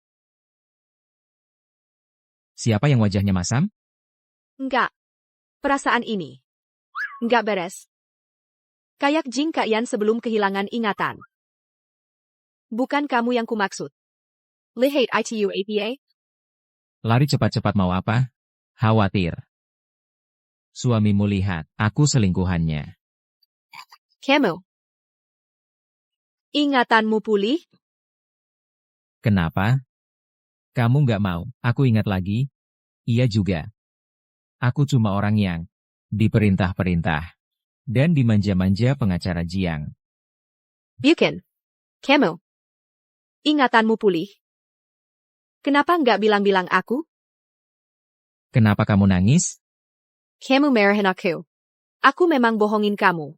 Siapa yang wajahnya masam? Enggak. Perasaan ini enggak beres. Kayak Jing Kayan sebelum kehilangan ingatan. Bukan kamu yang kumaksud. Lihat itu apa? Lari cepat-cepat mau apa? Khawatir. Suamimu lihat, aku selingkuhannya. Kamu. Ingatanmu pulih? Kenapa? Kamu nggak mau, aku ingat lagi. Iya juga. Aku cuma orang yang diperintah-perintah dan dimanja-manja pengacara Jiang. Bukan. Kamu. Ingatanmu pulih? Kenapa nggak bilang-bilang aku? Kenapa kamu nangis? Kamu marahin aku. Aku memang bohongin kamu.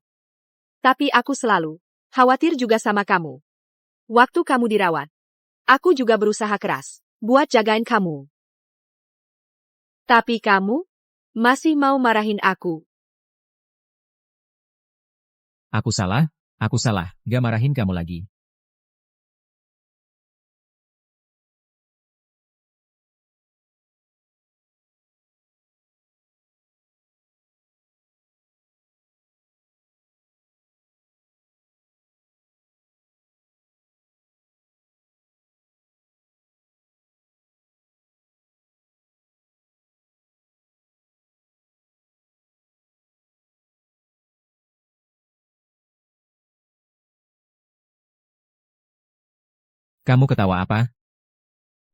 Tapi aku selalu khawatir juga sama kamu. Waktu kamu dirawat, aku juga berusaha keras buat jagain kamu. Tapi kamu masih mau marahin aku. Aku salah, gak marahin kamu lagi. Kamu ketawa apa?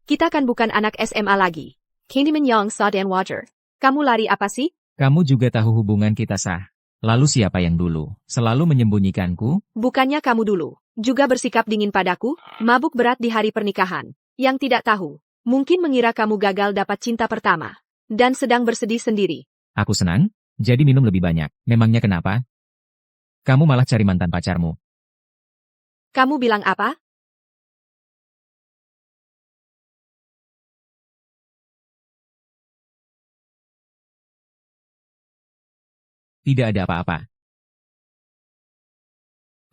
Kita kan bukan anak SMA lagi. Candyman Yang Sa dan Wager. Kamu lari apa sih? Kamu juga tahu hubungan kita sah. Lalu siapa yang dulu selalu menyembunyikanku? Bukannya kamu dulu juga bersikap dingin padaku, mabuk berat di hari pernikahan. Yang tidak tahu, mungkin mengira kamu gagal dapat cinta pertama. Dan sedang bersedih sendiri. Aku senang, jadi minum lebih banyak. Memangnya kenapa? Kamu malah cari mantan pacarmu. Kamu bilang apa? Tidak ada apa-apa.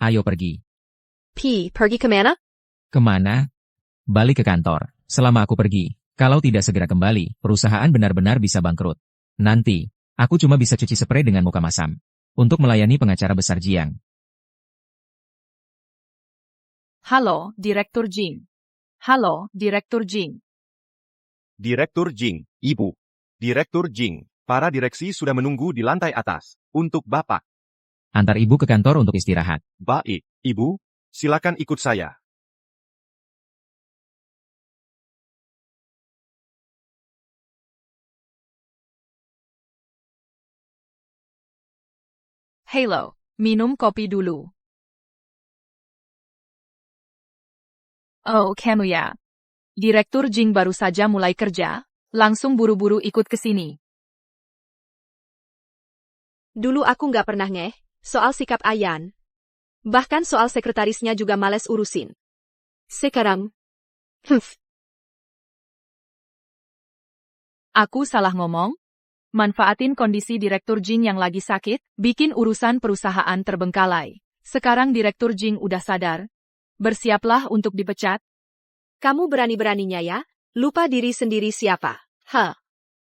Ayo pergi. Pergi kemana? Kemana? Balik ke kantor. Selama aku pergi, kalau tidak segera kembali, perusahaan benar-benar bisa bangkrut. Nanti, aku cuma bisa cuci spray dengan muka masam. Untuk melayani pengacara besar Jiang. Halo, Direktur Jing. Halo, Direktur Jing. Direktur Jing, Ibu. Direktur Jing, para direksi sudah menunggu di lantai atas. Untuk Bapak. Antar ibu ke kantor untuk istirahat. Baik, Ibu. Silakan ikut saya. Halo, minum kopi dulu. Oh, kamu ya. Direktur Jing baru saja mulai kerja, langsung buru-buru ikut ke sini. Dulu aku nggak pernah ngeh soal sikap Ayan. Bahkan soal sekretarisnya juga males urusin. Sekarang, Aku salah ngomong? Manfaatin kondisi Direktur Jing yang lagi sakit, bikin urusan perusahaan terbengkalai. Sekarang Direktur Jing udah sadar. Bersiaplah untuk dipecat. Kamu berani-beraninya ya? Lupa diri sendiri siapa?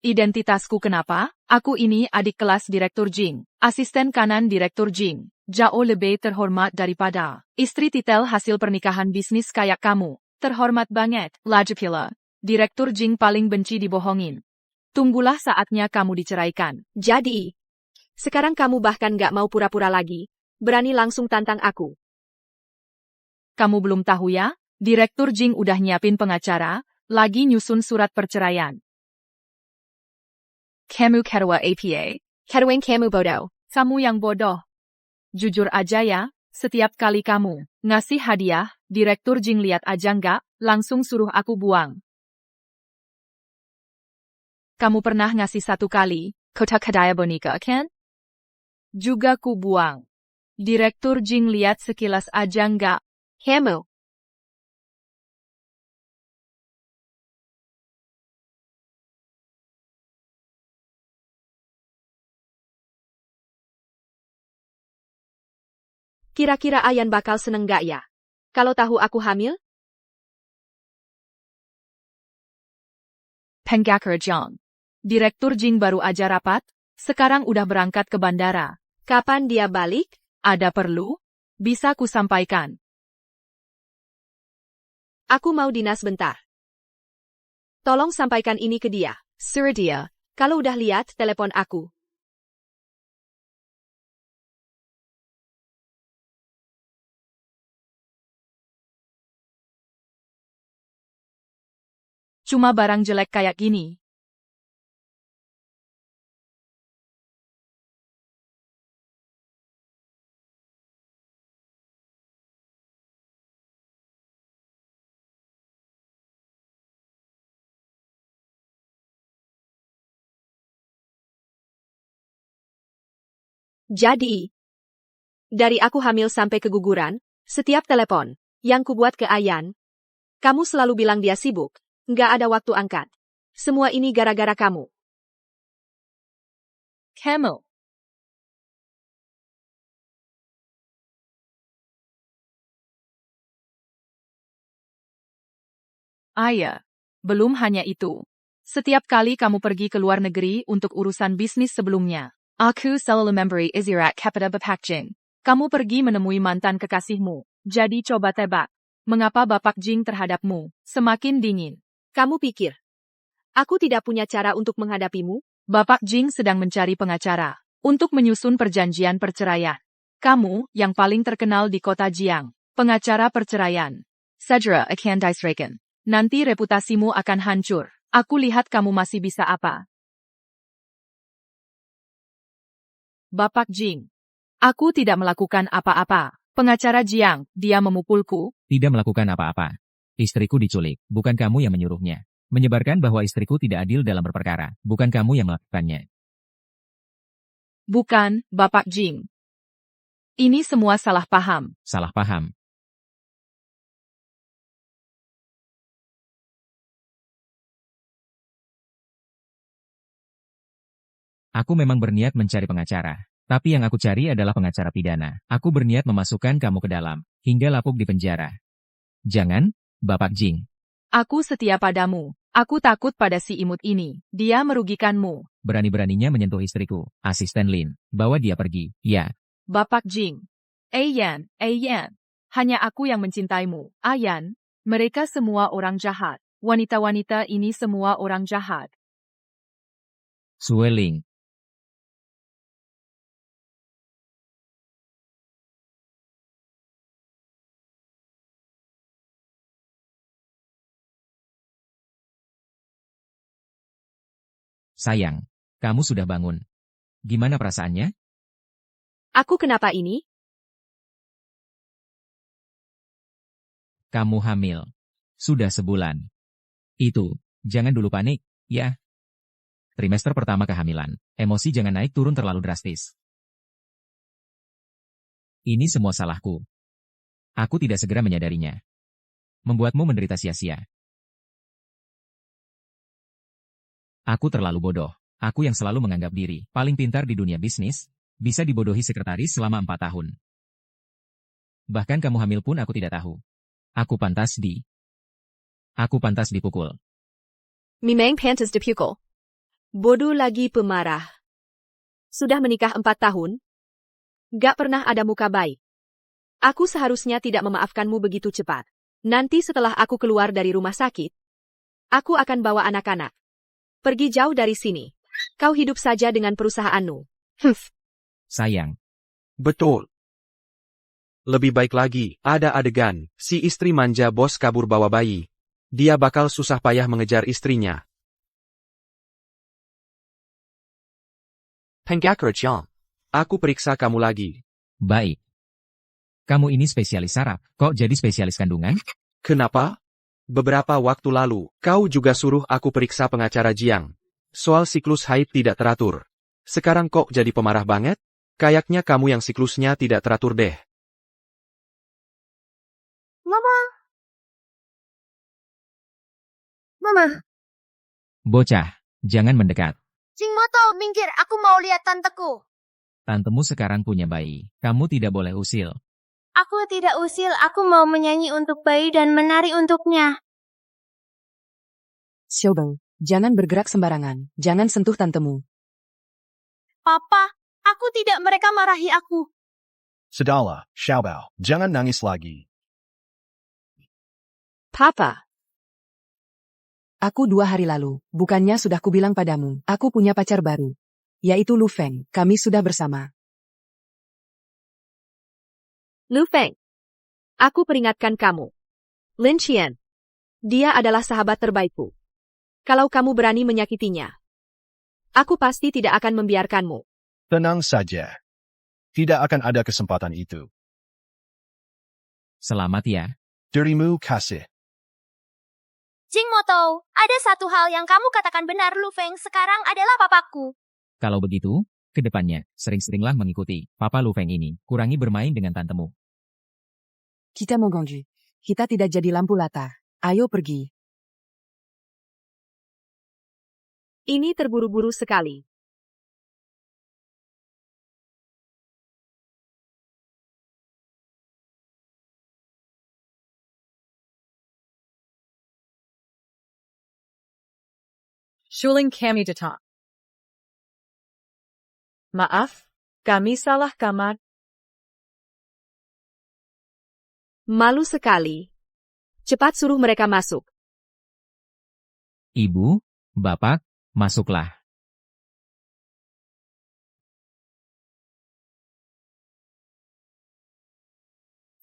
Identitasku kenapa? Aku ini adik kelas Direktur Jing, asisten kanan Direktur Jing. Jauh lebih terhormat daripada istri titel hasil pernikahan bisnis kayak kamu. Terhormat banget, Lajapila. Direktur Jing paling benci dibohongin. Tunggulah saatnya kamu diceraikan. Jadi, sekarang kamu bahkan nggak mau pura-pura lagi. Berani langsung tantang aku. Kamu belum tahu ya? Direktur Jing udah nyiapin pengacara, lagi nyusun surat perceraian. Kamu kedua APA. Kedua kamu bodoh. Kamu yang bodoh. Jujur aja ya, setiap kali kamu ngasih hadiah, Direktur Jing lihat aja nggak, langsung suruh aku buang. Kamu pernah ngasih 1 kali, kotak hadiah boneka kan? Juga ku buang. Direktur Jing lihat sekilas aja nggak. Kamu. Kira-kira Ayan bakal seneng gak ya? Kalau tahu aku hamil? Penggakar Jiang. Direktur Jing baru aja rapat, sekarang udah berangkat ke bandara. Kapan dia balik? Ada perlu? Bisa ku sampaikan. Aku mau dinas bentar. Tolong sampaikan ini ke dia. Suruh dia, kalau udah lihat telepon aku. Cuma barang jelek kayak gini. Jadi, dari aku hamil sampai keguguran, setiap telepon yang kubuat ke Ayan, kamu selalu bilang dia sibuk, nggak ada waktu angkat. Semua ini gara-gara kamu. Kamu. Ayah, belum hanya itu. Setiap kali kamu pergi ke luar negeri untuk urusan bisnis sebelumnya, aku selalu memberi isyarat kepada Bapak Jing. Kamu pergi menemui mantan kekasihmu. Jadi coba tebak, mengapa Bapak Jing terhadapmu semakin dingin? Kamu pikir, aku tidak punya cara untuk menghadapimu? Bapak Jing sedang mencari pengacara untuk menyusun perjanjian perceraian. Kamu yang paling terkenal di kota Jiang, pengacara perceraian. Sajra akan disreken. Nanti reputasimu akan hancur. Aku lihat kamu masih bisa apa. Bapak Jing. Aku tidak melakukan apa-apa. Pengacara Jiang, dia memukulku. Tidak melakukan apa-apa. Istriku diculik, bukan kamu yang menyuruhnya. Menyebarkan bahwa istriku tidak adil dalam berperkara, bukan kamu yang melakukannya. Bukan, Bapak Jing. Ini semua salah paham. Salah paham. Aku memang berniat mencari pengacara. Tapi yang aku cari adalah pengacara pidana. Aku berniat memasukkan kamu ke dalam, hingga lapuk di penjara. Jangan, Bapak Jing. Aku setia padamu. Aku takut pada si imut ini. Dia merugikanmu. Berani-beraninya menyentuh istriku, asisten Lin. Bawa dia pergi, ya. Bapak Jing. Ayan. Hanya aku yang mencintaimu. Ayan, mereka semua orang jahat. Wanita-wanita ini semua orang jahat. Sueling. Sayang, kamu sudah bangun. Gimana perasaannya? Aku kenapa ini? Kamu hamil. Sudah sebulan. Itu, jangan dulu panik, ya. Trimester pertama kehamilan. Emosi jangan naik turun terlalu drastis. Ini semua salahku. Aku tidak segera menyadarinya. Membuatmu menderita sia-sia. Aku terlalu bodoh. Aku yang selalu menganggap diri paling pintar di dunia bisnis, bisa dibodohi sekretaris selama 4 tahun. Bahkan kamu hamil pun aku tidak tahu. Aku pantas dipukul. Memang pantas dipukul. Bodoh lagi pemarah. Sudah menikah 4 tahun? Gak pernah ada muka baik. Aku seharusnya tidak memaafkanmu begitu cepat. Nanti setelah aku keluar dari rumah sakit, aku akan bawa anak-anak. Pergi jauh dari sini. Kau hidup saja dengan perusahaanmu. Sayang. Betul. Lebih baik lagi, ada adegan, si istri manja bos kabur bawa bayi. Dia bakal susah payah mengejar istrinya. Pengacara, aku periksa kamu lagi. Baik. Kamu ini spesialis saraf, kok jadi spesialis kandungan? Kenapa? Beberapa waktu lalu, kau juga suruh aku periksa pengacara Jiang. Soal siklus haid tidak teratur. Sekarang kok jadi pemarah banget? Kayaknya kamu yang siklusnya tidak teratur deh. Mama. Bocah, jangan mendekat. Jing Moto, minggir, aku mau lihat tanteku. Tantemu sekarang punya bayi. Kamu tidak boleh usil. Aku tidak usil, aku mau menyanyi untuk bayi dan menari untuknya. Xiaobeng, jangan bergerak sembarangan. Jangan sentuh tantemu. Papa, aku tidak, mereka marahi aku. Sudahlah, Xiaobao, jangan nangis lagi. Papa. Aku 2 hari lalu, bukannya sudah kubilang padamu, aku punya pacar baru. Yaitu Lu Feng, kami sudah bersama. Lu Feng. Aku peringatkan kamu. Lin Qian. Dia adalah sahabat terbaikku. Kalau kamu berani menyakitinya, aku pasti tidak akan membiarkanmu. Tenang saja. Tidak akan ada kesempatan itu. Selamat ya. Dirimu kasih. Jing Moto, ada satu hal yang kamu katakan benar, Lu Feng sekarang adalah papaku. Kalau begitu, ke depannya, sering-seringlah mengikuti Papa Lu Feng ini. Kurangi bermain dengan tantemu. Kita mau gongju. Kita tidak jadi lampu latar. Ayo pergi. Ini terburu-buru sekali. Shuling kami datang. Maaf, kami salah kamar. Malu sekali. Cepat suruh mereka masuk. Ibu, Bapak, masuklah.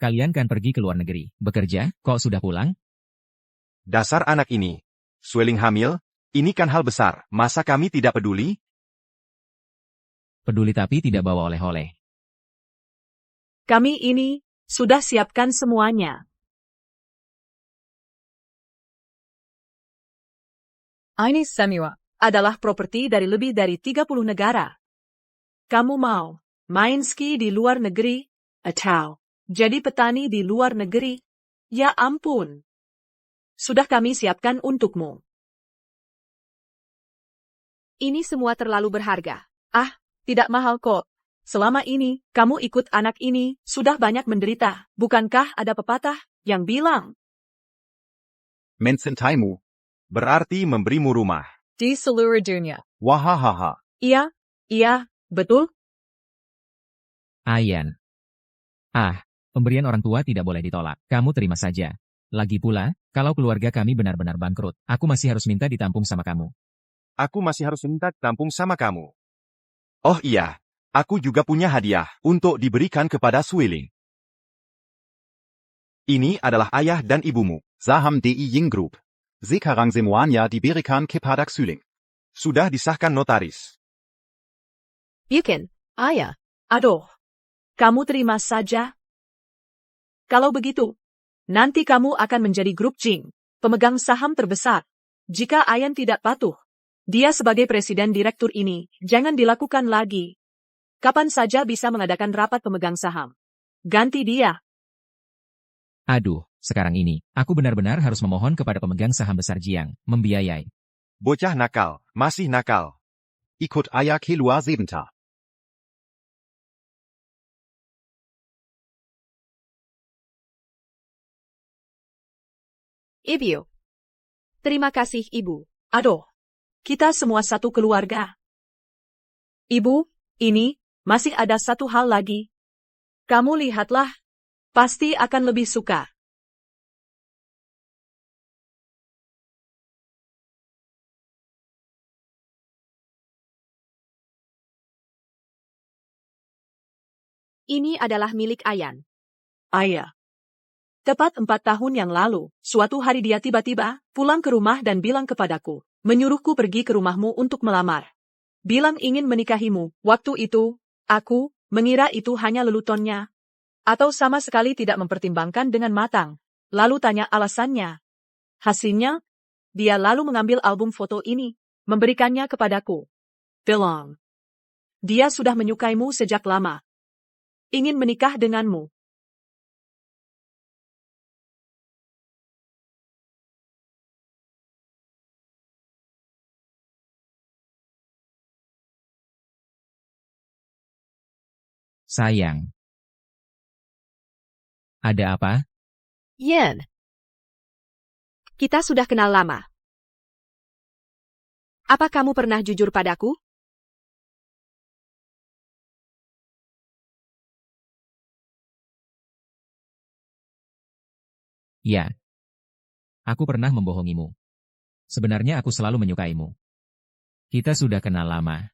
Kalian kan pergi ke luar negeri. Bekerja, kok sudah pulang? Dasar anak ini. Sueling hamil? Ini kan hal besar. Masa kami tidak peduli? Peduli tapi tidak bawa oleh-oleh. Kami ini sudah siapkan semuanya. Ini semua adalah properti dari lebih dari 30 negara. Kamu mau main ski di luar negeri atau jadi petani di luar negeri? Ya ampun. Sudah kami siapkan untukmu. Ini semua terlalu berharga. Ah, tidak mahal kok. Selama ini, kamu ikut anak ini, sudah banyak menderita. Bukankah ada pepatah yang bilang, Mencintaimu. Berarti memberimu rumah. di seluruh dunia. Wahahaha. Iya, betul. Ayan. Pemberian orang tua tidak boleh ditolak. Kamu terima saja. Lagi pula, kalau keluarga kami benar-benar bangkrut, aku masih harus minta ditampung sama kamu. Aku masih harus minta tampung sama kamu. Oh iya, aku juga punya hadiah untuk diberikan kepada Sueling. Ini adalah ayah dan ibumu. Saham DI Ying Group. Sekarang semuanya diberikan kepada Sueling. Sudah disahkan notaris. Bikin, ayah. Aduh, kamu terima saja. Kalau begitu, nanti kamu akan menjadi grup Jing, pemegang saham terbesar. Jika Ayan tidak patuh, dia sebagai presiden direktur ini, jangan dilakukan lagi. Kapan saja bisa mengadakan rapat pemegang saham. Ganti dia. Aduh, sekarang ini, aku benar-benar harus memohon kepada pemegang saham besar Jiang, membiayai. Bocah nakal, masih nakal. Ikut ayah keluar sebentar. Ibu. Terima kasih, Ibu. Aduh, kita semua satu keluarga. Ibu, ini, masih ada satu hal lagi. Kamu lihatlah, pasti akan lebih suka. Ini adalah milik Ayan. Ayah. Tepat 4 tahun yang lalu, suatu hari dia tiba-tiba pulang ke rumah dan bilang kepadaku, menyuruhku pergi ke rumahmu untuk melamar. Bilang ingin menikahimu. Waktu itu, aku mengira itu hanya lelutonnya. Atau sama sekali tidak mempertimbangkan dengan matang. Lalu tanya alasannya. Hasilnya, dia lalu mengambil album foto ini, memberikannya kepadaku. Bilang, dia sudah menyukaimu sejak lama. Ingin menikah denganmu. Sayang. Ada apa? Yen. Kita sudah kenal lama. Apa kamu pernah jujur padaku? Ya. Aku pernah membohongimu. Sebenarnya aku selalu menyukaimu. Kita sudah kenal lama.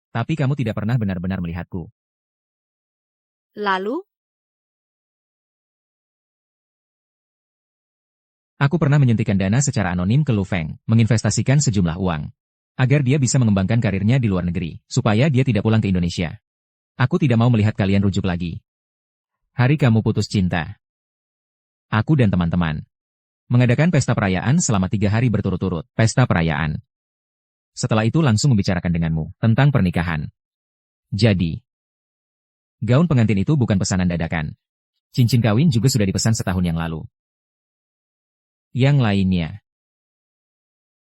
Tapi kamu tidak pernah benar-benar melihatku. Lalu? Aku pernah menyuntikkan dana secara anonim ke Lu Feng, menginvestasikan sejumlah uang. Agar dia bisa mengembangkan karirnya di luar negeri, supaya dia tidak pulang ke Indonesia. Aku tidak mau melihat kalian rujuk lagi. Hari kamu putus cinta. Aku dan teman-teman mengadakan pesta perayaan selama 3 hari berturut-turut. Pesta perayaan. Setelah itu langsung membicarakan denganmu tentang pernikahan. Jadi, gaun pengantin itu bukan pesanan dadakan. Cincin kawin juga sudah dipesan setahun yang lalu. Yang lainnya.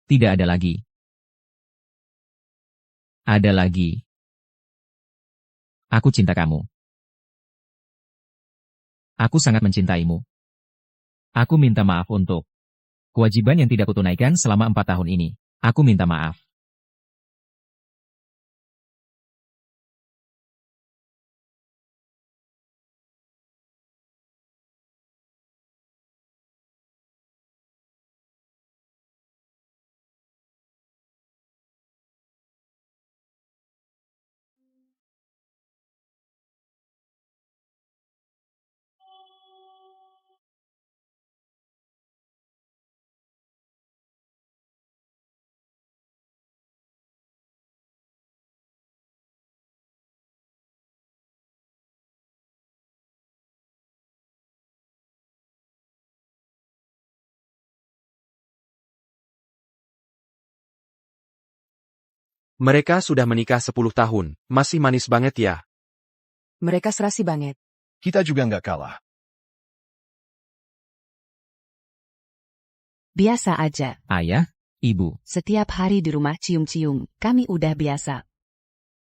Tidak ada lagi. Ada lagi. Aku cinta kamu. Aku sangat mencintaimu. Aku minta maaf untuk kewajiban yang tidak kutunaikan selama 4 tahun ini. Aku minta maaf. Mereka sudah menikah 10 tahun, masih manis banget ya. Mereka serasi banget. Kita juga nggak kalah. Biasa aja. Ayah, ibu. Setiap hari di rumah cium-cium, kami udah biasa.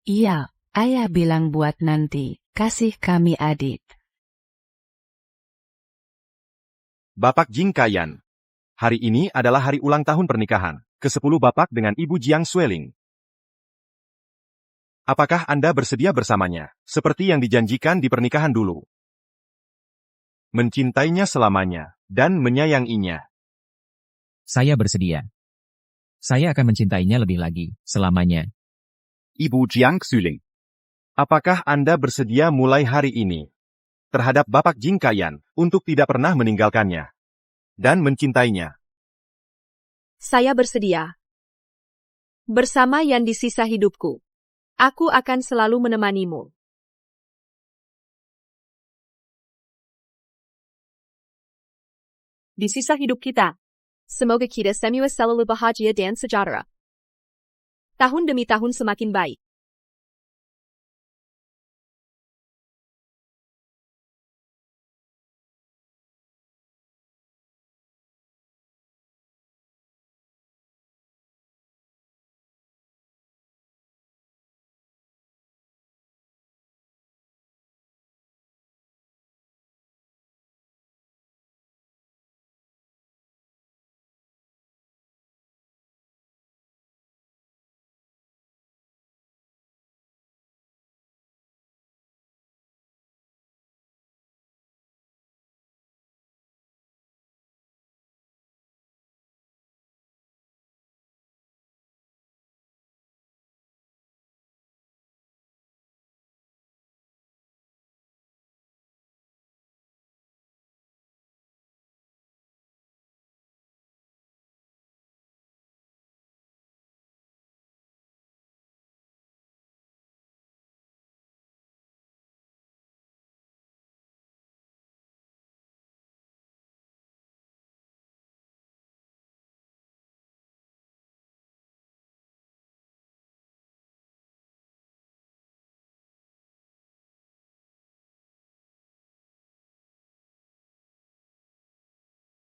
Iya, ayah bilang buat nanti, kasih kami adik. Bapak Jing Kaiyan. Hari ini adalah hari ulang tahun pernikahan, ke-10 Bapak dengan Ibu Jiang Sueling. Apakah Anda bersedia bersamanya, seperti yang dijanjikan di pernikahan dulu? Mencintainya selamanya, dan menyayanginya. Saya bersedia. Saya akan mencintainya lebih lagi, selamanya. Ibu Jiang Sueling. Apakah Anda bersedia mulai hari ini terhadap Bapak Jing Kaiyan untuk tidak pernah meninggalkannya dan mencintainya? Saya bersedia. Bersama Yan di sisa hidupku, aku akan selalu menemanimu. Di sisa hidup kita, Semoga kita semua selalu bahagia dan sejahtera. Tahun demi tahun semakin baik.